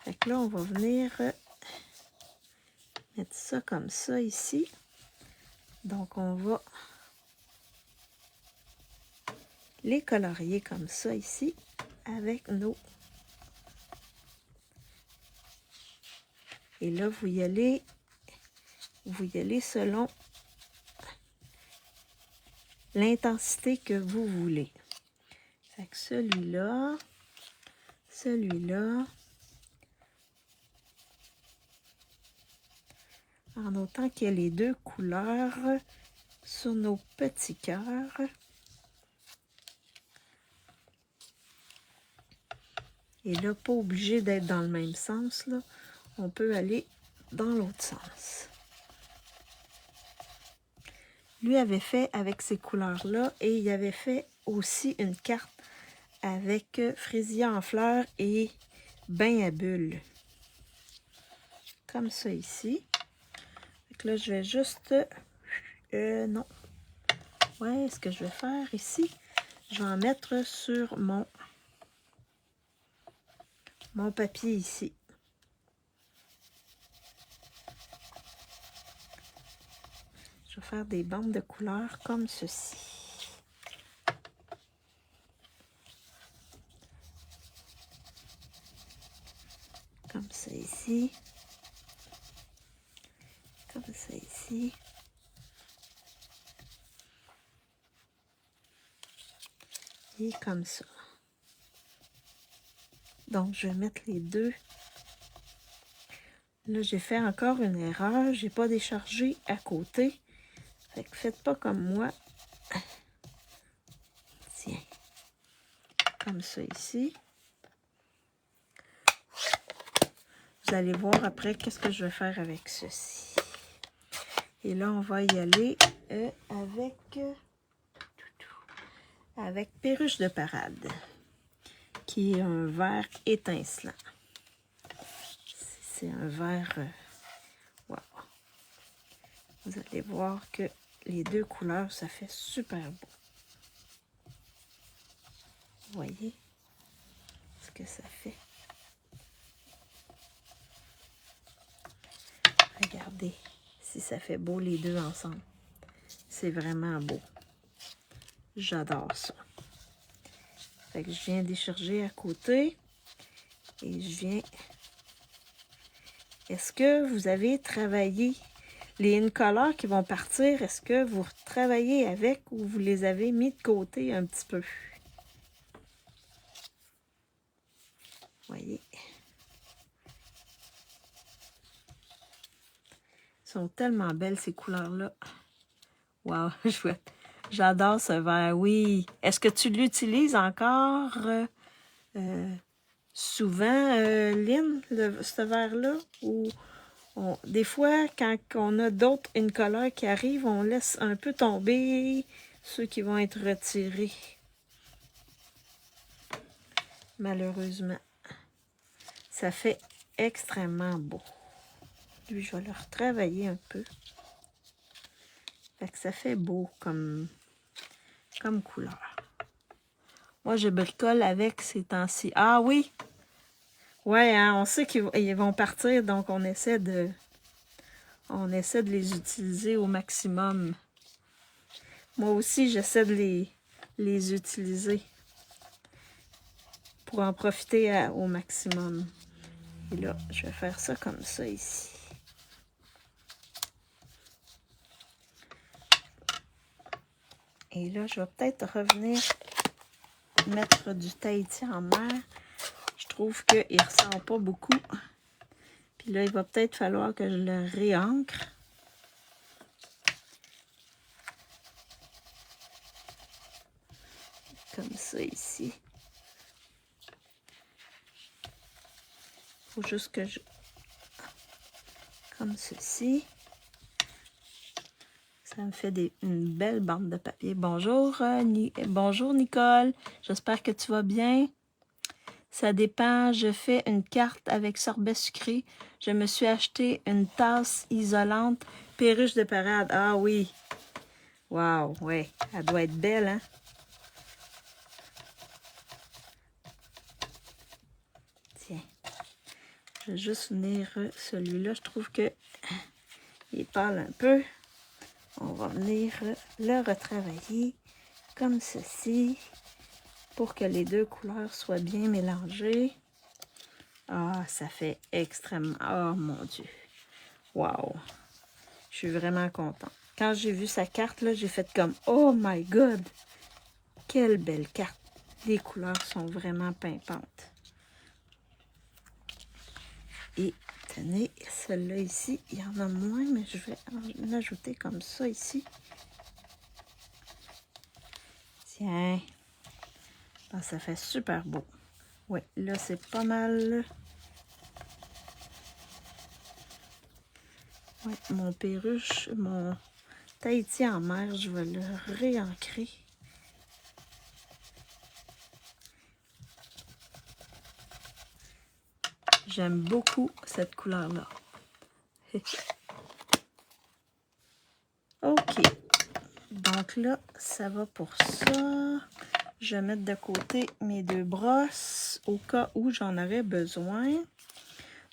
Fait que là, on va venir mettre ça comme ça ici. Donc, on va les colorier comme ça ici avec nos... Et là, vous y allez selon l'intensité que vous voulez. Fait que celui-là, en autant qu'il y ait les deux couleurs sur nos petits cœurs. Et là, pas obligé d'être dans le même sens, là. On peut aller dans l'autre sens. Lui avait fait avec ces couleurs-là et il avait fait aussi une carte avec fraisier en fleurs et bain à bulles. Comme ça ici. Donc là, je vais juste... non. Ouais, ce que je vais faire ici, je vais en mettre sur mon papier ici. Je vais faire des bandes de couleurs comme ceci. Comme ça ici. Comme ça ici. Et comme ça. Donc, je vais mettre les deux. Là, j'ai fait encore une erreur. J'ai pas déchargé à côté. Fait que faites pas comme moi. Tiens. Comme ça ici. Vous allez voir après qu'est-ce que je vais faire avec ceci. Et là, on va y aller avec Perruche de parade, qui est un vert étincelant. C'est un vert... wow. Vous allez voir que les deux couleurs, ça fait super beau. Vous voyez ce que ça fait? Regardez si ça fait beau les deux ensemble. C'est vraiment beau. J'adore ça. Fait que je viens décharger à côté. Et je viens... Est-ce que vous avez travaillé les in-colors qui vont partir? Est-ce que vous travaillez avec ou vous les avez mis de côté un petit peu? Voyez. Ils sont tellement belles ces couleurs-là. Wow, j'adore ce vert, oui. Est-ce que tu l'utilises encore souvent, Lynn, ce vert-là? Ou des fois, quand on a d'autres in-colors qui arrivent, on laisse un peu tomber ceux qui vont être retirés. Malheureusement. Ça fait extrêmement beau. Lui, je vais le retravailler un peu. Fait que ça fait beau comme couleur. Moi, je bricole avec ces temps-ci. Ah oui! Ouais, hein, on sait qu'ils vont partir, donc on essaie de les utiliser au maximum. Moi aussi, j'essaie de les utiliser pour en profiter au maximum. Et là, je vais faire ça comme ça ici. Et là, je vais peut-être revenir mettre du Tahiti en mer. Je trouve qu'il ne ressort pas beaucoup. Puis là, il va peut-être falloir que je le réancre. Comme ça ici. Il faut juste que je... Comme ceci. Ça me fait une belle bande de papier. Bonjour, bonjour Nicole. J'espère que tu vas bien. Ça dépend. Je fais une carte avec sorbet sucré. Je me suis acheté une tasse isolante. Perruche de parade. Ah oui. Wow, ouais. Elle doit être belle, hein? Tiens. Je vais juste venir celui-là. Je trouve que il parle un peu. On va venir le retravailler comme ceci pour que les deux couleurs soient bien mélangées. Ah, ça fait extrêmement... Oh mon Dieu! Wow! Je suis vraiment contente. Quand j'ai vu sa carte, là, j'ai fait comme « Oh my God! Quelle belle carte! » Les couleurs sont vraiment pimpantes. Et tenez, celle-là ici, il y en a moins, mais je vais en ajouter comme ça ici. Tiens. Ah, ça fait super beau. Oui, là, c'est pas mal. Oui, mon perruche, mon Tahiti en mer, je vais le réancrer. J'aime beaucoup cette couleur-là. OK. Donc là, ça va pour ça. Je vais mettre de côté mes deux brosses au cas où j'en aurais besoin.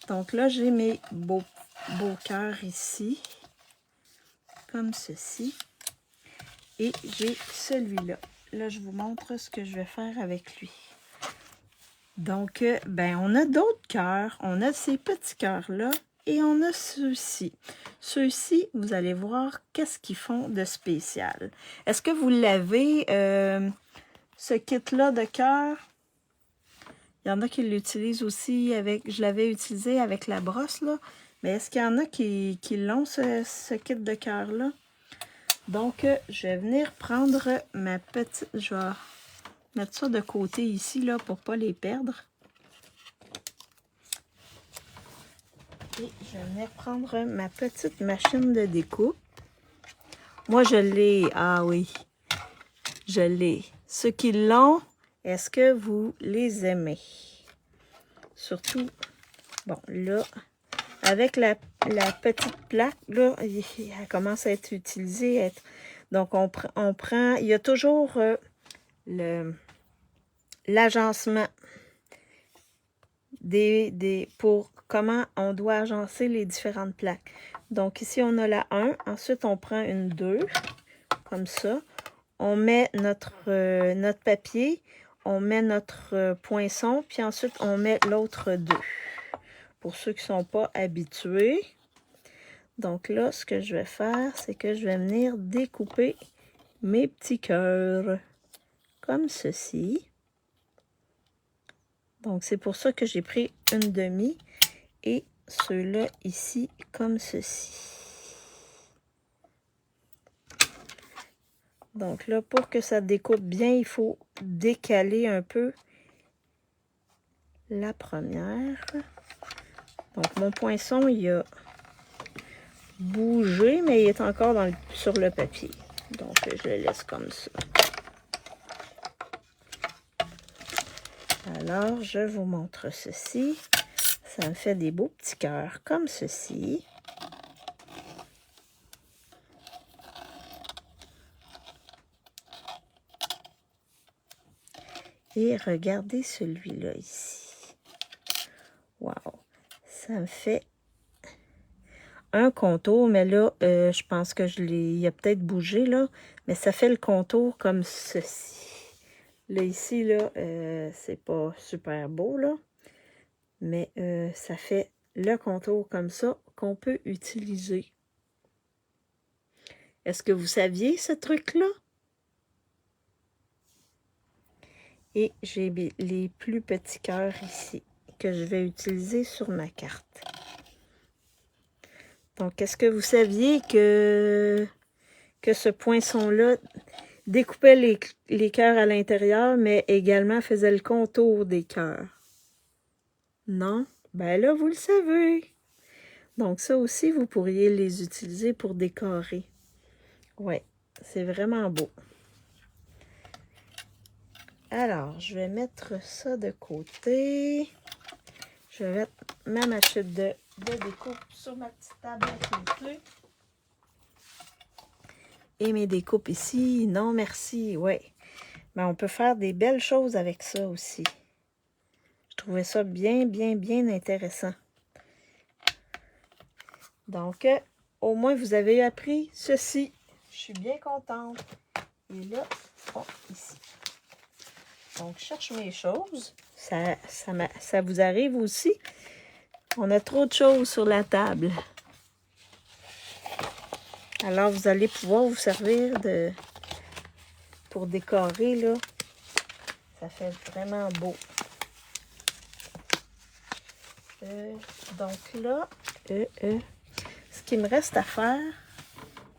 Donc là, j'ai mes beaux cœurs ici. Comme ceci. Et j'ai celui-là. Là, je vous montre ce que je vais faire avec lui. Donc, ben, on a d'autres cœurs. On a ces petits cœurs-là. Et on a ceux-ci. Ceux-ci, vous allez voir qu'est-ce qu'ils font de spécial. Est-ce que vous l'avez, ce kit-là de cœur? Il y en a qui l'utilisent aussi avec... Je l'avais utilisé avec la brosse, là. Mais est-ce qu'il y en a qui l'ont, ce kit de cœur-là? Donc, je vais venir prendre ma petite... Je vais mettre ça de côté ici, là, pour ne pas les perdre. Et je vais venir prendre ma petite machine de découpe. Moi, je l'ai. Ah oui, je l'ai. Ceux qui l'ont, est-ce que vous les aimez? Surtout, bon, là, avec la petite plaque, là, elle commence à être utilisée. Donc, on prend, il y a toujours l'agencement pour comment on doit agencer les différentes plaques. Donc, ici, on a la 1. Ensuite, on prend une 2, comme ça. On met notre papier, on met notre poinçon, puis ensuite, on met l'autre 2. Pour ceux qui ne sont pas habitués. Donc là, ce que je vais faire, c'est que je vais venir découper mes petits cœurs, comme ceci. Donc, c'est pour ça que j'ai pris une demi et ceux-là ici, comme ceci. Donc là, pour que ça découpe bien, il faut décaler un peu la première. Donc, mon poinçon, il a bougé, mais il est encore sur le papier. Donc, je le laisse comme ça. Alors, je vous montre ceci. Ça me fait des beaux petits cœurs comme ceci. Et regardez celui-là ici. Wow! Ça me fait un contour, mais là, je pense que il a peut-être bougé, là. Mais ça fait le contour comme ceci. Là, ici, là, c'est pas super beau, là. Mais ça fait le contour comme ça qu'on peut utiliser. Est-ce que vous saviez ce truc-là? Et j'ai les plus petits cœurs ici que je vais utiliser sur ma carte. Donc, est-ce que vous saviez que ce poinçon-là découpait les cœurs à l'intérieur, mais également faisait le contour des cœurs? Non? Ben là, vous le savez. Donc, ça aussi, vous pourriez les utiliser pour décorer. Ouais, c'est vraiment beau. Alors, je vais mettre ça de côté. Je vais mettre ma machine de découpe sur ma petite table à côté. Et mes découpes ici, non merci, ouais. Mais on peut faire des belles choses avec ça aussi. Je trouvais ça bien, bien, bien intéressant. Donc, au moins, vous avez appris ceci. Je suis bien contente. Et là, oh, ici. Donc, je cherche mes choses. Ça vous arrive aussi. On a trop de choses sur la table. Alors, vous allez pouvoir vous servir pour décorer, là. Ça fait vraiment beau. Donc là, ce qu'il me reste à faire,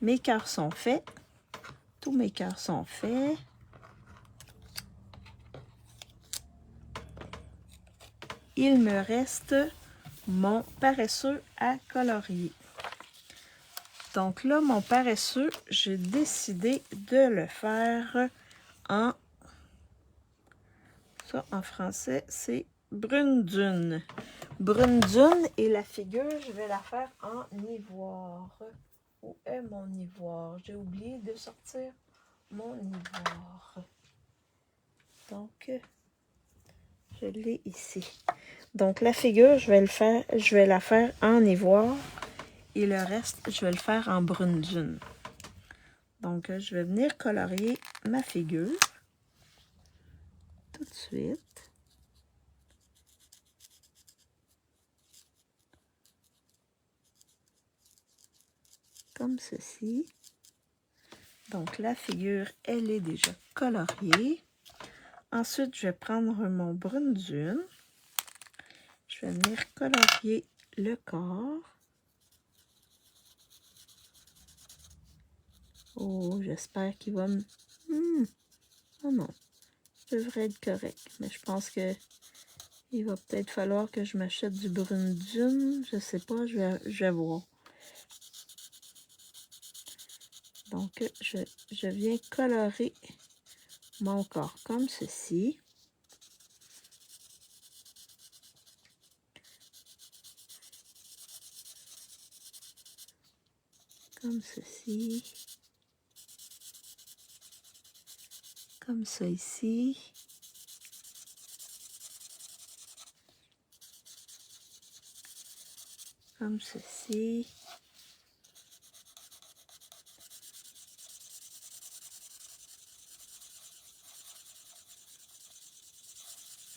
mes cœurs sont faits. Tous mes cœurs sont faits. Il me reste mon paresseux à colorier. Donc là, mon paresseux, j'ai décidé de le faire en... Ça, en français, c'est brune dune. Brune dune et la figure, je vais la faire en ivoire. Où est mon ivoire? J'ai oublié de sortir mon ivoire. Donc, je l'ai ici. Donc, la figure, je vais la faire en ivoire. Et le reste, je vais le faire en brune dune. Donc, je vais venir colorier ma figure. Tout de suite. Comme ceci. Donc, la figure, elle est déjà coloriée. Ensuite, je vais prendre mon brune dune. je vais venir colorier le corps. Oh, j'espère qu'il va me... Oh non, ça devrait être correct. Mais je pense que il va peut-être falloir que je m'achète du brune dune. Je sais pas, je vais voir. Donc, je viens colorer mon corps comme ceci. Comme ceci. Comme ça ici. Comme ceci.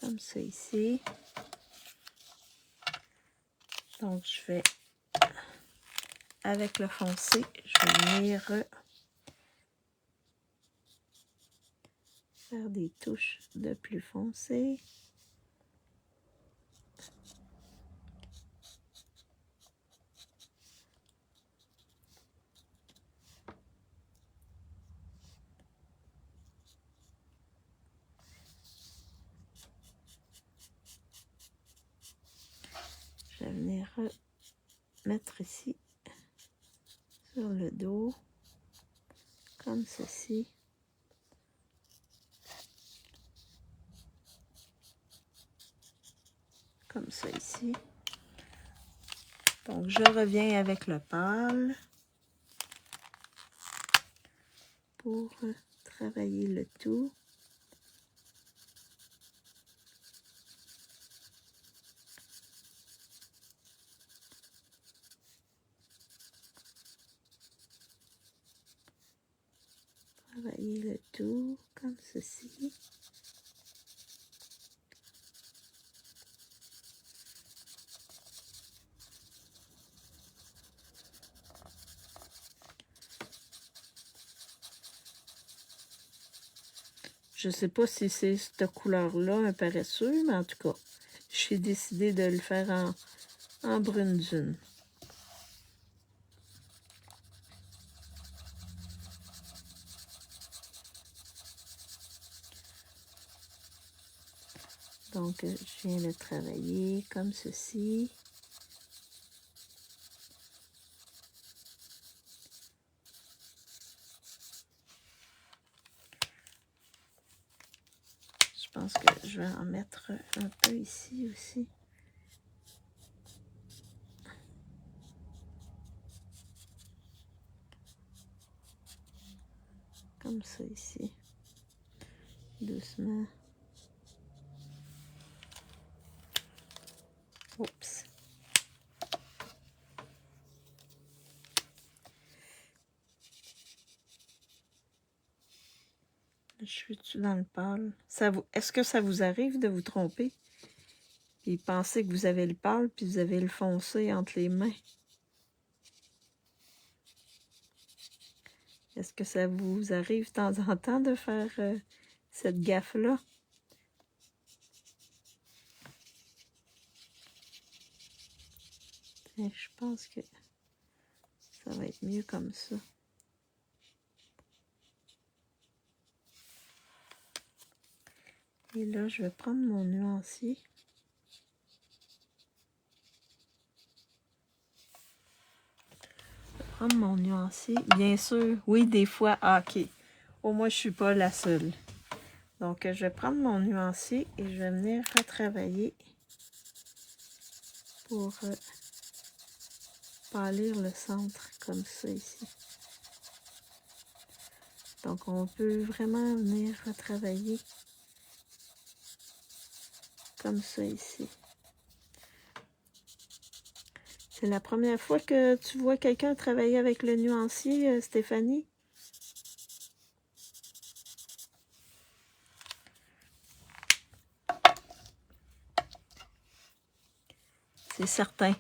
Comme ça ici. Donc, je vais, avec le foncé, je vais venir faire des touches de plus foncé. Je vais venir mettre ici sur le dos, comme ceci. Comme ça ici. Donc, je reviens avec le pâle pour travailler le tout. Travailler le tout comme ceci. Je sais pas si c'est cette couleur-là, un paresseux, mais en tout cas, j'ai décidé de le faire en brune dune. Donc, je viens de travailler comme ceci. Je pense que je vais en mettre un peu ici aussi. Comme ça ici. Doucement. Oups. Je suis-tu dans le pâle? Est-ce que ça vous arrive de vous tromper? Et penser que vous avez le pâle, puis vous avez le foncé entre les mains? Est-ce que ça vous arrive de temps en temps de faire cette gaffe-là? Je pense que ça va être mieux comme ça. Et là, je vais prendre mon nuancier. Je vais prendre mon nuancier. Bien sûr, oui, des fois, ok. Au moins, je ne suis pas la seule. Donc, je vais prendre mon nuancier et je vais venir retravailler pour pâlir le centre comme ça ici. Donc, on peut vraiment venir retravailler comme ça ici. C'est la première fois que tu vois quelqu'un travailler avec le nuancier, Stéphanie? C'est certain.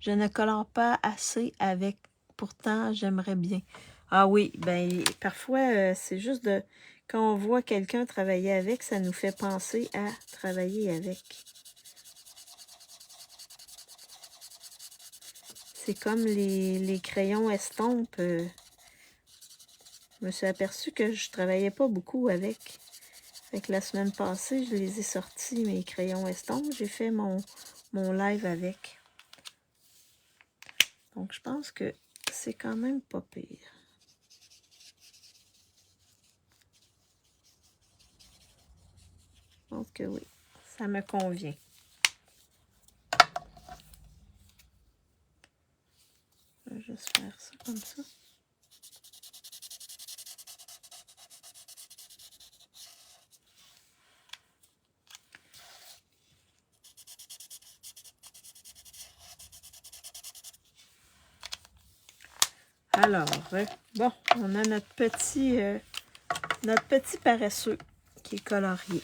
Je ne colore pas assez avec, pourtant j'aimerais bien. Ah oui, ben parfois c'est juste de Quand on voit quelqu'un travailler avec, ça nous fait penser à travailler avec. C'est comme les crayons estampes. Je me suis aperçue que je travaillais pas beaucoup avec. Fait que la semaine passée, je les ai sortis, mes crayons estampes. J'ai fait mon live avec. Donc, je pense que c'est quand même pas pire. Je pense que oui, ça me convient. Je vais juste faire ça comme ça. Alors, bon, on a notre petit paresseux qui est colorié.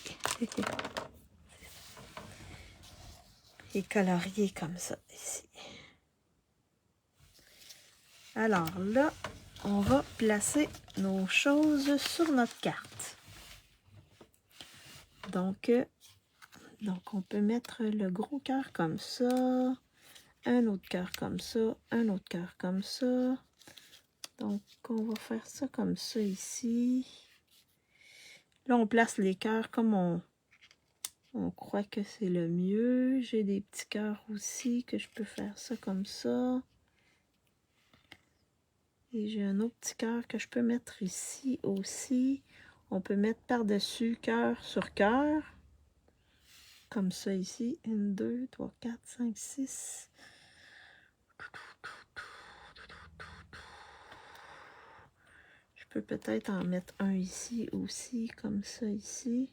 Il est colorié comme ça, ici. Alors là, on va placer nos choses sur notre carte. Donc on peut mettre le gros cœur comme ça, un autre cœur comme ça, un autre cœur comme ça. Donc, on va faire ça comme ça ici. Là, on place les cœurs comme on croit que c'est le mieux. J'ai des petits cœurs aussi que je peux faire ça comme ça. Et j'ai un autre petit cœur que je peux mettre ici aussi. On peut mettre par-dessus cœur sur cœur. Comme ça ici. 1, 2, 3, 4, 5, 6. Je peux peut-être en mettre un ici aussi, comme ça ici.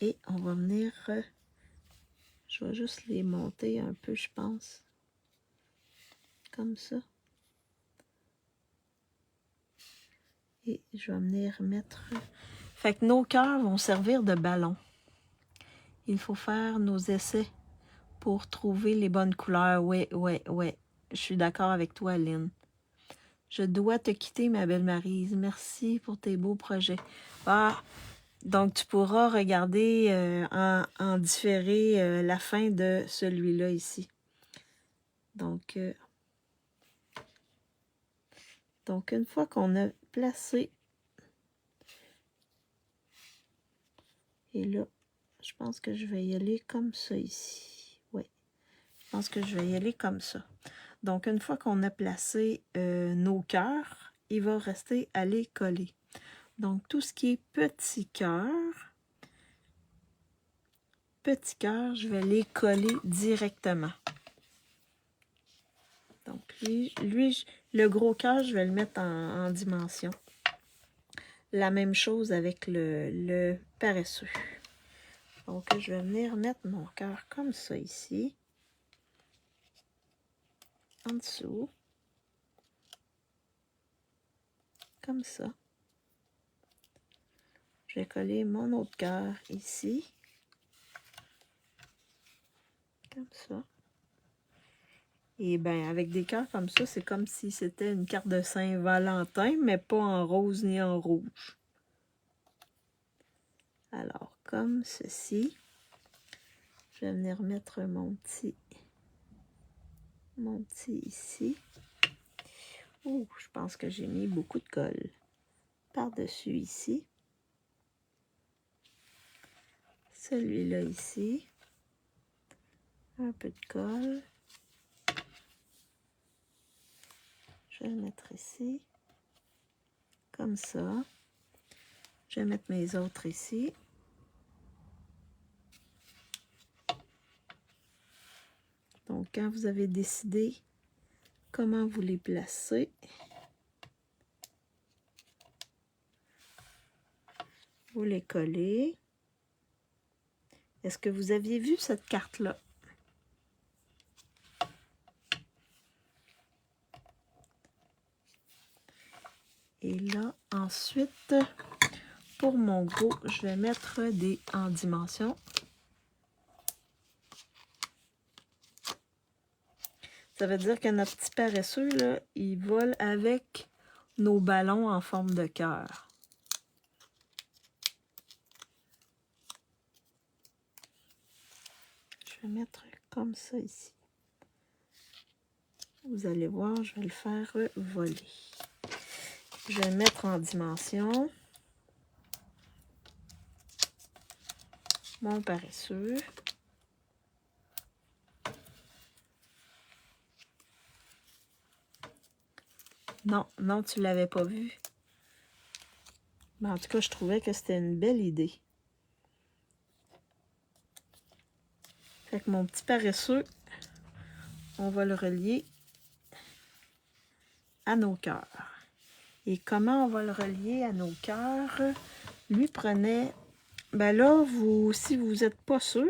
Et on va venir... je vais juste les monter un peu, je pense. Comme ça. Et je vais venir mettre... Fait que nos cœurs vont servir de ballon. Il faut faire nos essais pour trouver les bonnes couleurs. Ouais. Je suis d'accord avec toi, Lynn. Je dois te quitter, ma belle Maryse. Merci pour tes beaux projets. Ah, donc tu pourras regarder en différé la fin de celui-là ici. Donc une fois qu'on a placé, et là, je pense que je vais y aller comme ça ici. Oui, je pense que je vais y aller comme ça. Donc, une fois qu'on a placé nos cœurs, il va rester à les coller. Donc, tout ce qui est petit cœur, je vais les coller directement. Donc, lui le gros cœur, je vais le mettre en dimension. La même chose avec le paresseux. Donc, je vais venir mettre mon cœur comme ça ici. En dessous. Comme ça. Je vais coller mon autre cœur ici. Comme ça. Et bien, avec des cœurs comme ça, c'est comme si c'était une carte de Saint-Valentin, mais pas en rose ni en rouge. Alors, comme ceci, je vais venir mettre mon petit ici. Ouh, je pense que j'ai mis beaucoup de colle par-dessus ici. Celui-là ici. Un peu de colle. Je vais le mettre ici. Comme ça. Je vais mettre mes autres ici. Donc, quand vous avez décidé comment vous les placez, vous les collez. Est-ce que vous aviez vu cette carte-là? Et là, ensuite, pour mon gros, je vais mettre des en dimension. Ça veut dire que notre petit paresseux, là, il vole avec nos ballons en forme de cœur. Je vais mettre comme ça ici. Vous allez voir, je vais le faire voler. Je vais le mettre en dimension. Mon paresseux. Non, non, tu l'avais pas vu. Mais en tout cas, je trouvais que c'était une belle idée. Fait que mon petit paresseux, on va le relier à nos cœurs. Et comment on va le relier à nos cœurs? Lui prenait... Ben là, si vous n'êtes pas sûr,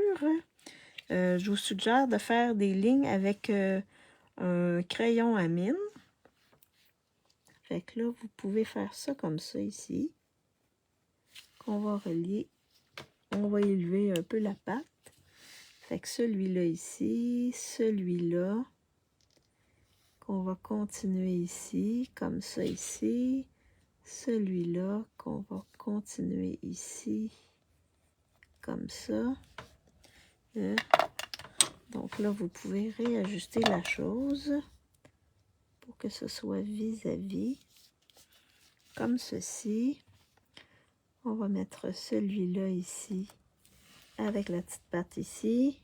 je vous suggère de faire des lignes avec un crayon à mine. Fait que là, vous pouvez faire ça comme ça ici. Qu'on va relier. On va élever un peu la patte. Fait que celui-là ici, celui-là, qu'on va continuer ici, comme ça ici. Celui-là, qu'on va continuer ici, comme ça. Donc là, vous pouvez réajuster la chose pour que ce soit vis-à-vis, comme ceci. On va mettre celui-là ici, avec la petite patte ici,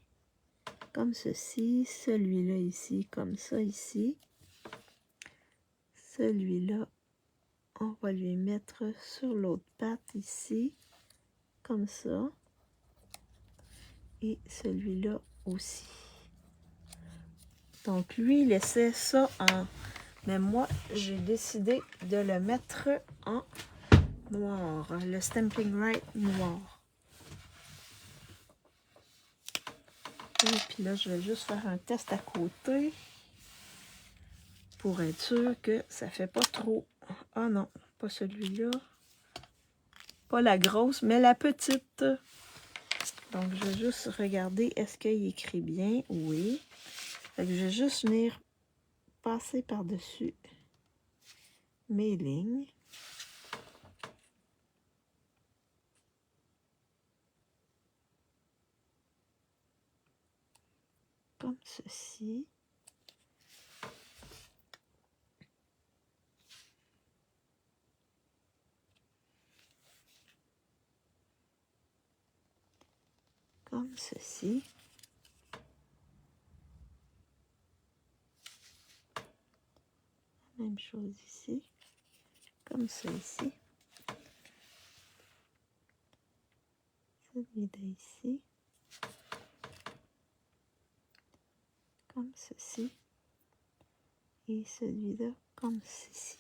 comme ceci. Celui-là ici, comme ça ici. Celui-là, on va lui mettre sur l'autre patte ici, comme ça. Et celui-là aussi. Donc, lui, il laissait ça en... Mais moi, j'ai décidé de le mettre en noir. Le Stampin' Right noir. Et puis là, je vais juste faire un test à côté. Pour être sûr que ça fait pas trop. Ah non, pas celui-là. Pas la grosse, mais la petite. Donc, je vais juste regarder, est-ce qu'il écrit bien? Oui. Fait que je vais juste venir passer par-dessus mes lignes. Comme ceci. Comme ceci. Même chose ici. Comme ça ici. Celui-là ici. Comme ceci. Et celui-là comme ceci.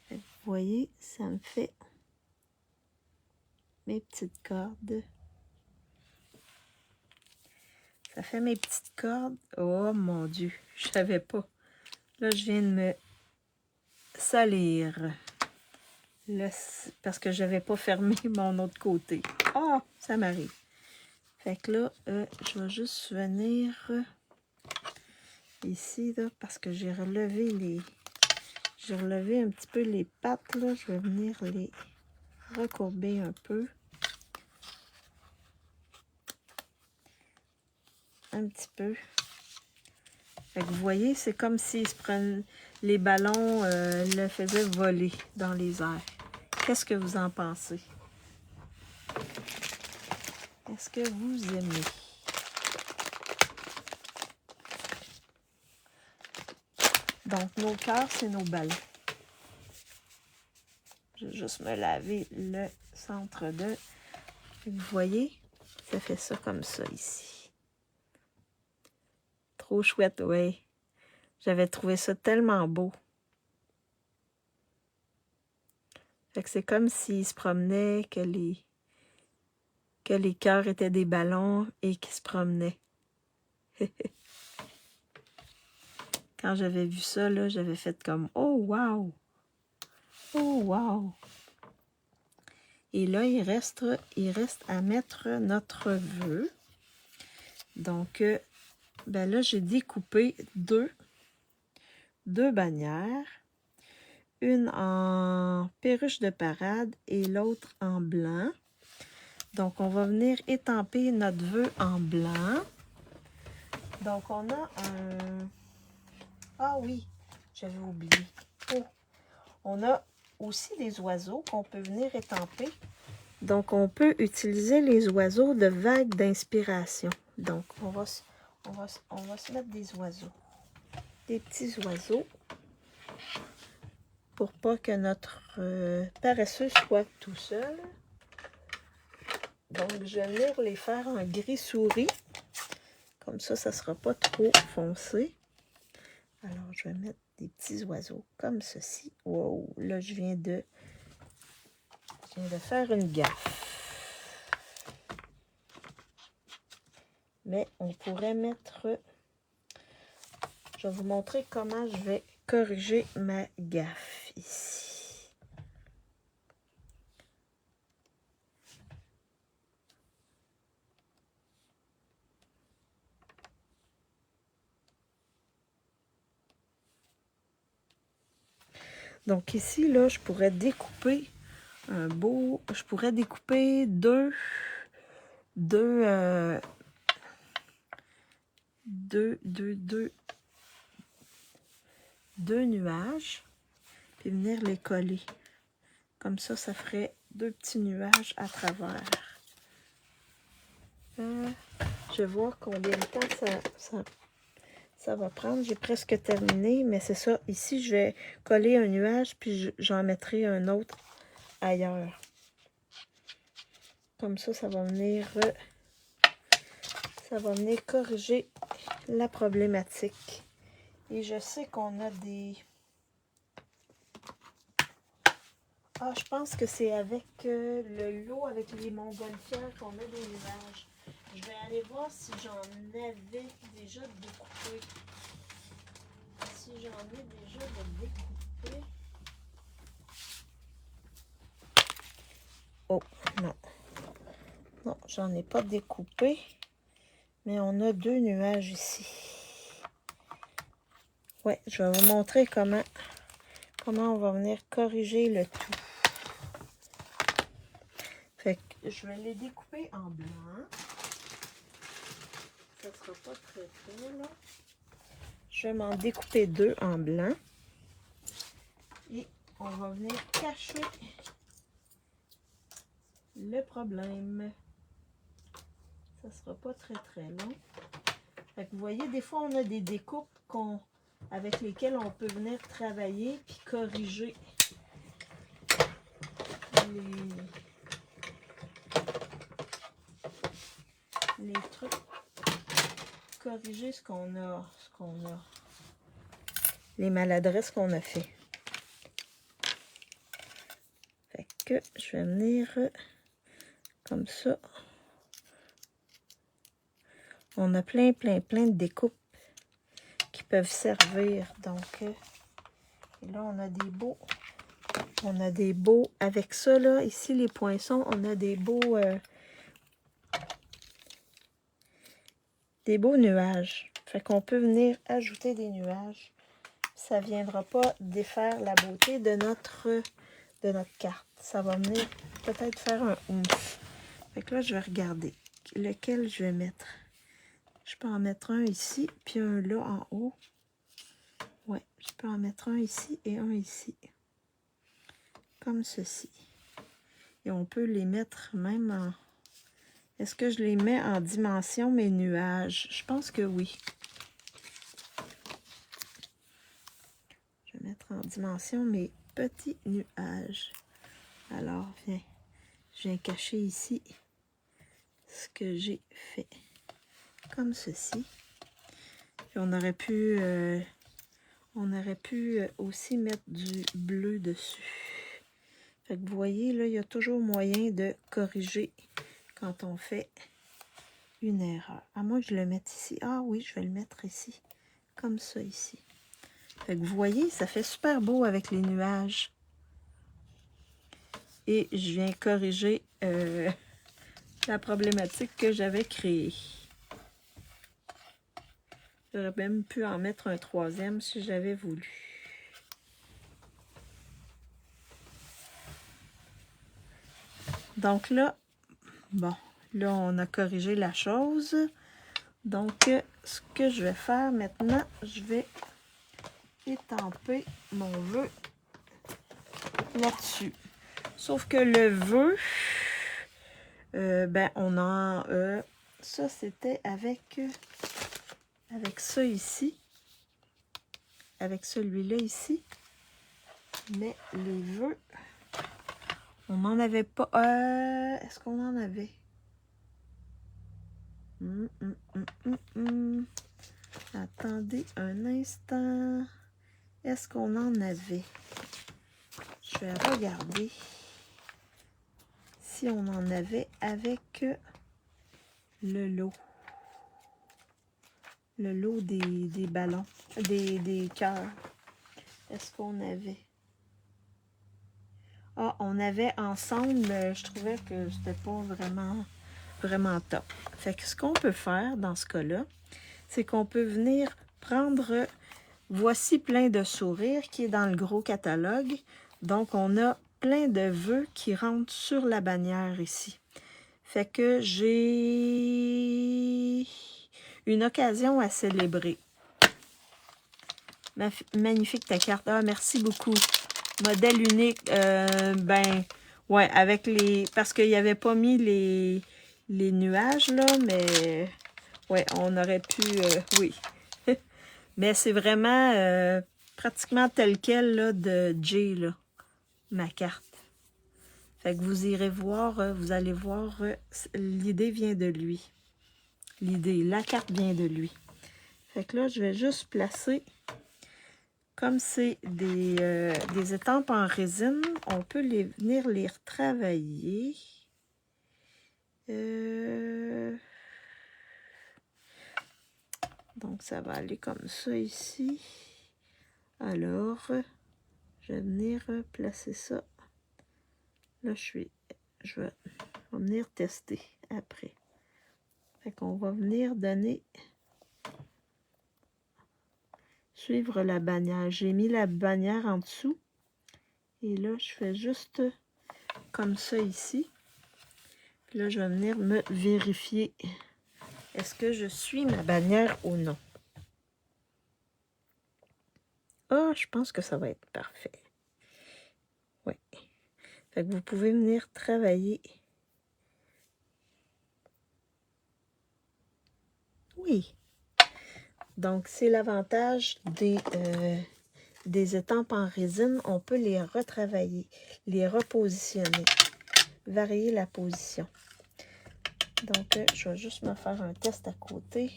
Vous voyez, ça me fait mes petites cordes. Ça fait mes petites cordes. Oh mon Dieu, je savais pas. Là, je viens de me salir. Là, parce que j'avais pas fermé mon autre côté. Ah, ça m'arrive. Fait que là, je vais juste venir ici, là, parce que j'ai relevé les... J'ai relevé un petit peu les pattes, là. Je vais venir les recourber un peu. Un petit peu. Fait que vous voyez, c'est comme s'ils se prennent... Les ballons le faisaient voler dans les airs. Qu'est-ce que vous en pensez? Est-ce que vous aimez? Donc, nos cœurs, c'est nos ballons. Je vais juste me laver le centre de... Vous voyez, ça fait ça comme ça ici. Trop chouette, oui. J'avais trouvé ça tellement beau. Fait que c'est comme s'ils se promenaient, que les cœurs étaient des ballons et qu'ils se promenaient. Quand j'avais vu ça, là, j'avais fait comme « Oh, wow! Oh, wow! » Et là, il reste à mettre notre vœu. Donc, ben là, j'ai découpé deux. 2 bannières. Une en perruche de parade et l'autre en blanc. Donc, on va venir étamper notre vœu en blanc. Donc, on a un... Ah oui, j'avais oublié. Oh. On a aussi des oiseaux qu'on peut venir étamper. Donc, on peut utiliser les oiseaux de vagues d'inspiration. Donc, on va se mettre des oiseaux. Des petits oiseaux. Pour pas que notre paresseux soit tout seul. Donc, je vais venir les faire en gris souris. Comme ça, ça ne sera pas trop foncé. Alors, je vais mettre des petits oiseaux comme ceci. Wow, là, je viens de faire une gaffe. Mais on pourrait mettre... Je vais vous montrer comment je vais corriger ma gaffe ici. Donc ici, là, je pourrais découper un beau... Je pourrais découper deux nuages, puis venir les coller. Comme ça, ça ferait 2 petits nuages à travers. Je vais voir combien de temps ça va prendre. J'ai presque terminé, mais c'est ça. Ici, je vais coller un nuage, puis j'en mettrai un autre ailleurs. Comme ça, ça va venir corriger la problématique. Et je sais qu'on a des... Ah, je pense que c'est avec le lot, avec les montgolfières qu'on a des nuages. Je vais aller voir si j'en avais déjà découpé. Si j'en ai déjà découpé. Oh, non. Non, j'en ai pas découpé. Mais on a 2 nuages ici. Ouais, je vais vous montrer comment on va venir corriger le tout. Fait que je vais les découper en blanc. Ça sera pas très très là. Je vais m'en découper 2 en blanc. Et on va venir cacher le problème. Ça sera pas très très long. Fait que vous voyez, des fois on a des découpes avec lesquelles on peut venir travailler puis corriger les trucs. Corriger ce qu'on a. Les maladresses qu'on a fait. Fait que je vais venir comme ça. On a plein de découpes qui peuvent servir. Donc, et là, on a des beaux. On a des beaux. Avec ça, là, ici, les poinçons, on a des beaux nuages. Fait qu'on peut venir ajouter des nuages. Ça ne viendra pas défaire la beauté de notre carte. Ça va venir peut-être faire un oomph. Fait que là, je vais regarder lequel je vais mettre. Je peux en mettre un ici, puis un là en haut. Ouais, je peux en mettre un ici et un ici. Comme ceci. Et on peut les mettre même en... Est-ce que je les mets en dimension, mes nuages? Je pense que oui. Je vais mettre en dimension mes petits nuages. Alors, viens. Je viens cacher ici ce que j'ai fait. Comme ceci. Puis on aurait pu aussi mettre du bleu dessus. Fait que vous voyez, là, il y a toujours moyen de corriger quand on fait une erreur. À moins que je le mette ici. Ah oui, je vais le mettre ici. Comme ça, ici. Fait que vous voyez, ça fait super beau avec les nuages. Et je viens corriger la problématique que j'avais créée. J'aurais même pu en mettre un troisième si j'avais voulu. Donc là, bon, là on a corrigé la chose. Donc, ce que je vais faire maintenant, je vais étamper mon vœu là-dessus. Sauf que le vœu, ben on a ça c'était avec ça ici, avec celui-là ici, mais les vœux, on n'en avait pas. Est-ce qu'on en avait? Attendez un instant. Est-ce qu'on en avait? Je vais regarder si on en avait avec le lot. Le lot des ballons, des cœurs. Est-ce qu'on avait? Ah, on avait ensemble, je trouvais que c'était pas vraiment top. Fait que ce qu'on peut faire dans ce cas-là, c'est qu'on peut venir prendre Voici plein de sourires qui est dans le gros catalogue. Donc, on a plein de vœux qui rentrent sur la bannière ici. Fait que j'ai une occasion à célébrer. Magnifique ta carte. Ah, merci beaucoup. Modèle unique. Ben, ouais, avec les... Parce qu'il n'y avait pas mis les nuages, là, mais... Ouais, on aurait pu... oui. Mais c'est vraiment pratiquement tel quel là, de Jay, là, ma carte. Fait que vous irez voir, vous allez voir, l'idée vient de lui. La carte vient de lui. Fait que là, je vais juste placer, comme c'est des étampes en résine, on peut venir les retravailler. Donc, ça va aller comme ça ici. Alors, je vais venir placer ça. Là, je vais venir tester après. Fait qu'on va venir suivre la bannière. J'ai mis la bannière en dessous. Et là, je fais juste comme ça ici. Puis là, je vais venir me vérifier. Est-ce que je suis ma bannière ou non? Ah, je pense que ça va être parfait. Oui. Fait que vous pouvez venir travailler. Oui. Donc, c'est l'avantage des étampes en résine. On peut les retravailler, les repositionner, varier la position. Donc, je vais juste me faire un test à côté.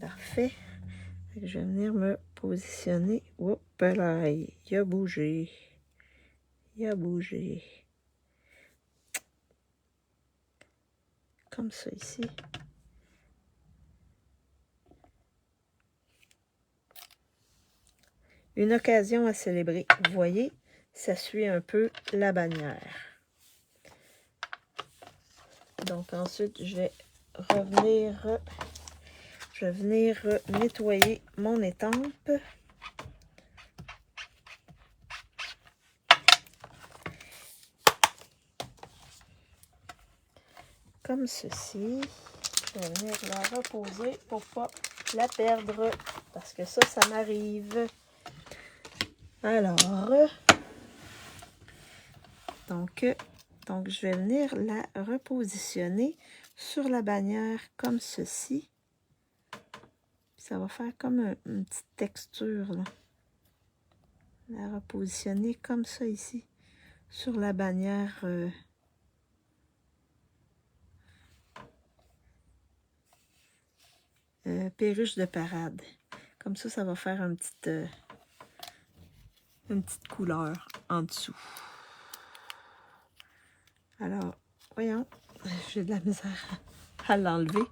Parfait. Je vais venir me positionner. Oups là, il a bougé. Il a bougé. Comme ça ici. Une occasion à célébrer. Vous voyez, ça suit un peu la bannière. Donc ensuite, je vais venir nettoyer mon étampe. Comme ceci. Je vais venir la reposer pour ne pas la perdre. Parce que ça m'arrive. Alors, donc, je vais venir la repositionner sur la bannière comme ceci. Ça va faire comme une petite texture, là. La repositionner comme ça ici, sur la bannière perruche de parade. Comme ça, ça va faire une petite couleur en dessous. Alors, voyons, j'ai de la misère à l'enlever.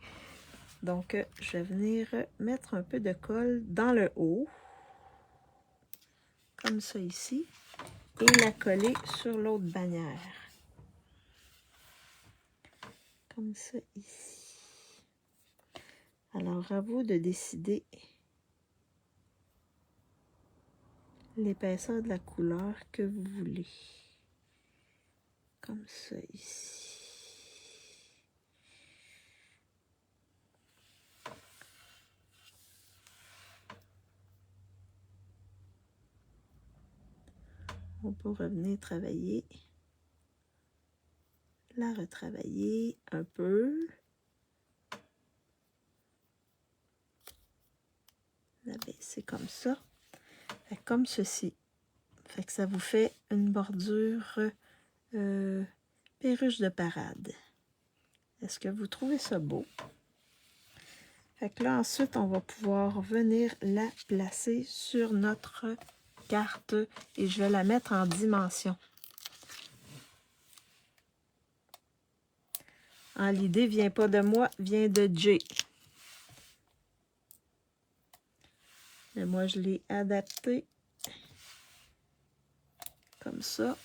Donc, je vais venir mettre un peu de colle dans le haut, comme ça ici, et la coller sur l'autre bannière. Comme ça ici. Alors, à vous de décider l'épaisseur de la couleur que vous voulez. Comme ça ici. On peut revenir travailler, la retravailler un peu. La baisser comme ça. Fait comme ceci. Fait que ça vous fait une bordure perruche de parade. Est-ce que vous trouvez ça beau? Fait que là, ensuite, on va pouvoir venir la placer sur notre carte et je vais la mettre en dimension. L'idée vient pas de moi, vient de Jay. Mais moi, je l'ai adapté comme ça,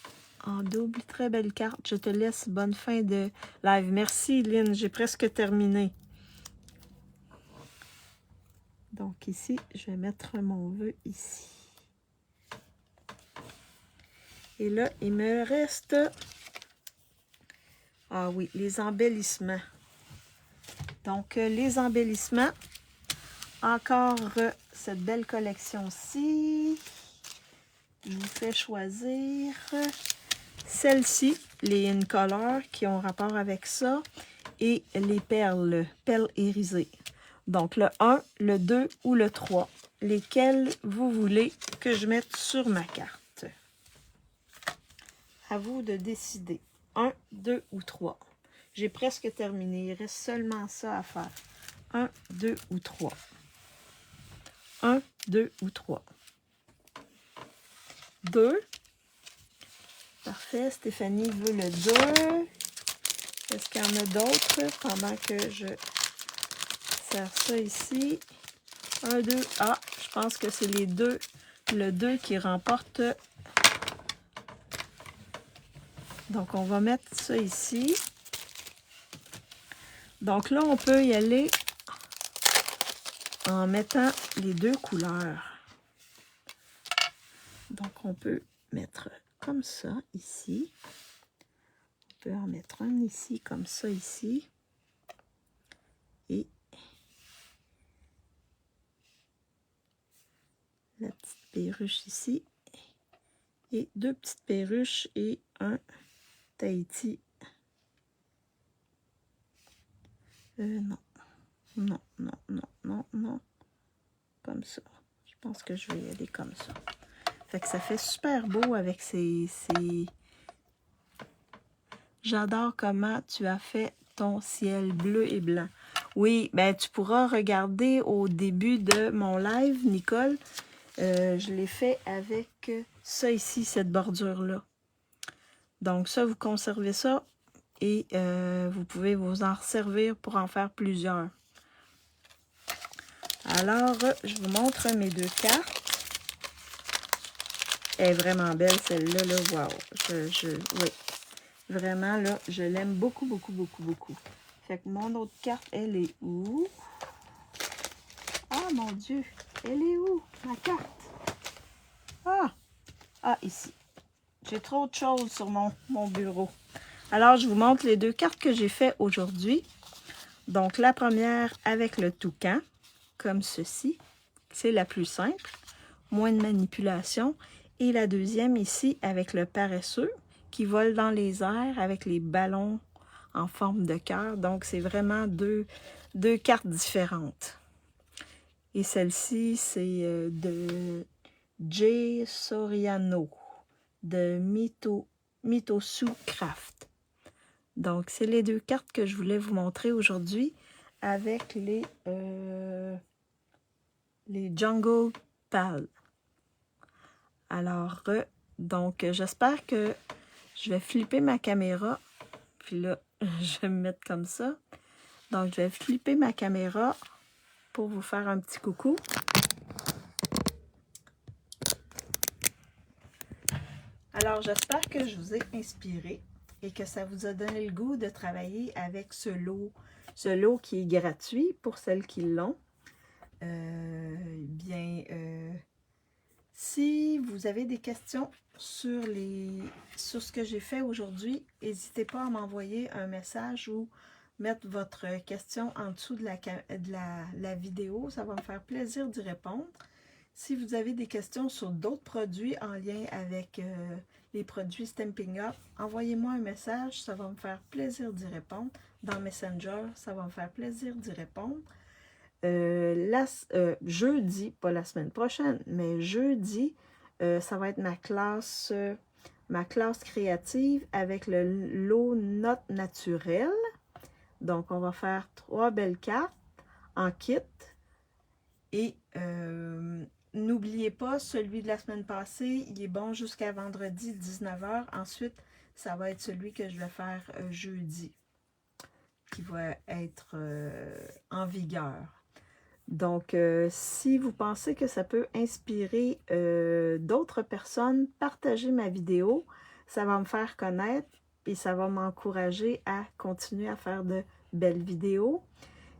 en double. Très belle carte. Je te laisse. Bonne fin de live. Merci, Lynn. J'ai presque terminé. Donc ici, je vais mettre mon vœu ici. Et là, il me reste... Ah oui, les embellissements. Donc, les embellissements. Encore cette belle collection-ci. Je vous fais choisir celle-ci, les In Color qui ont rapport avec ça, et les perles irisées. Donc, le 1, le 2 ou le 3. Lesquels vous voulez que je mette sur ma carte. À vous de décider. 1, 2 ou 3. J'ai presque terminé. Il reste seulement ça à faire. 1, 2 ou 3. 1, 2 ou 3. 2. Parfait. Stéphanie veut le 2. Est-ce qu'il y en a d'autres pendant que je sers ça ici? 1, 2. Ah, je pense que c'est les 2. Le 2 qui remporte. Donc, on va mettre ça ici. Donc là, on peut y aller en mettant les 2 couleurs. Donc, on peut mettre comme ça, ici. On peut en mettre un ici, comme ça, ici. Et la petite perruche ici. Et 2 petites perruches et un Tahiti. Non. Non, non, non, non, non. Comme ça. Je pense que je vais y aller comme ça. Fait que ça fait super beau avec ces... J'adore comment tu as fait ton ciel bleu et blanc. Oui, ben tu pourras regarder au début de mon live, Nicole. Je l'ai fait avec ça ici, cette bordure-là. Donc ça, vous conservez ça et vous pouvez vous en servir pour en faire plusieurs. Alors, je vous montre mes 2 cartes. Elle est vraiment belle, celle-là. Là. Wow. Oui. Vraiment, là, je l'aime beaucoup, beaucoup, beaucoup, beaucoup. Fait que mon autre carte, elle est où? Ah, mon Dieu! Elle est où, ma carte? Ah, ici. J'ai trop de choses sur mon bureau. Alors, je vous montre les 2 cartes que j'ai fait aujourd'hui. Donc, la première avec le toucan, comme ceci. C'est la plus simple. Moins de manipulation. Et la deuxième ici avec le paresseux qui vole dans les airs avec les ballons en forme de cœur. Donc, c'est vraiment deux cartes différentes. Et celle-ci, c'est de Jay Soriano de Mitosu Craft. Donc, c'est les 2 cartes que je voulais vous montrer aujourd'hui avec les Jungle Pals. Alors, donc, j'espère que je vais flipper ma caméra. Puis là, je vais me mettre comme ça. Donc, je vais flipper ma caméra pour vous faire un petit coucou. Alors, j'espère que je vous ai inspiré et que ça vous a donné le goût de travailler avec ce lot ce lot qui est gratuit pour celles qui l'ont. Si vous avez des questions sur ce que j'ai fait aujourd'hui, n'hésitez pas à m'envoyer un message ou mettre votre question en dessous de la vidéo. Ça va me faire plaisir d'y répondre. Si vous avez des questions sur d'autres produits en lien avec les produits Stampin' Up, envoyez-moi un message, ça va me faire plaisir d'y répondre. Dans Messenger, ça va me faire plaisir d'y répondre. Jeudi, pas la semaine prochaine, mais jeudi, ça va être ma classe créative avec le lot notes naturelles. Donc, on va faire 3 belles cartes en kit. Et n'oubliez pas, celui de la semaine passée, il est bon jusqu'à vendredi 19h. Ensuite, ça va être celui que je vais faire jeudi, qui va être en vigueur. Donc, si vous pensez que ça peut inspirer d'autres personnes, partagez ma vidéo. Ça va me faire connaître et ça va m'encourager à continuer à faire de belles vidéos.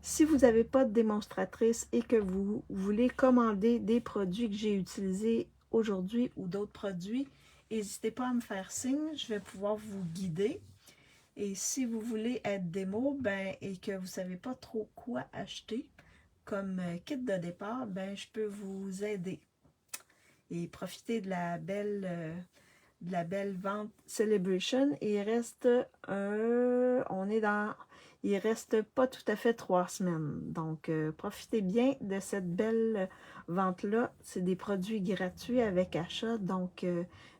Si vous n'avez pas de démonstratrice et que vous voulez commander des produits que j'ai utilisés aujourd'hui ou d'autres produits, n'hésitez pas à me faire signe, je vais pouvoir vous guider. Et si vous voulez être démo et que vous ne savez pas trop quoi acheter comme kit de départ, je peux vous aider. Et profiter de la belle vente Celebration. Et il reste pas tout à fait 3 semaines. Donc, profitez bien de cette belle vente-là. C'est des produits gratuits avec achat. Donc,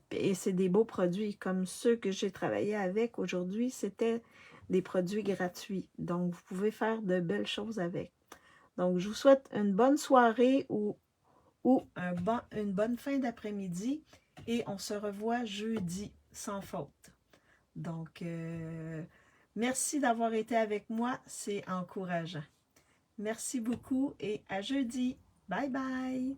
et c'est des beaux produits comme ceux que j'ai travaillé avec aujourd'hui. C'était des produits gratuits. Donc, vous pouvez faire de belles choses avec. Donc, je vous souhaite une bonne soirée ou une bonne fin d'après-midi et on se revoit jeudi sans faute. Donc, merci d'avoir été avec moi, c'est encourageant. Merci beaucoup et à jeudi. Bye bye!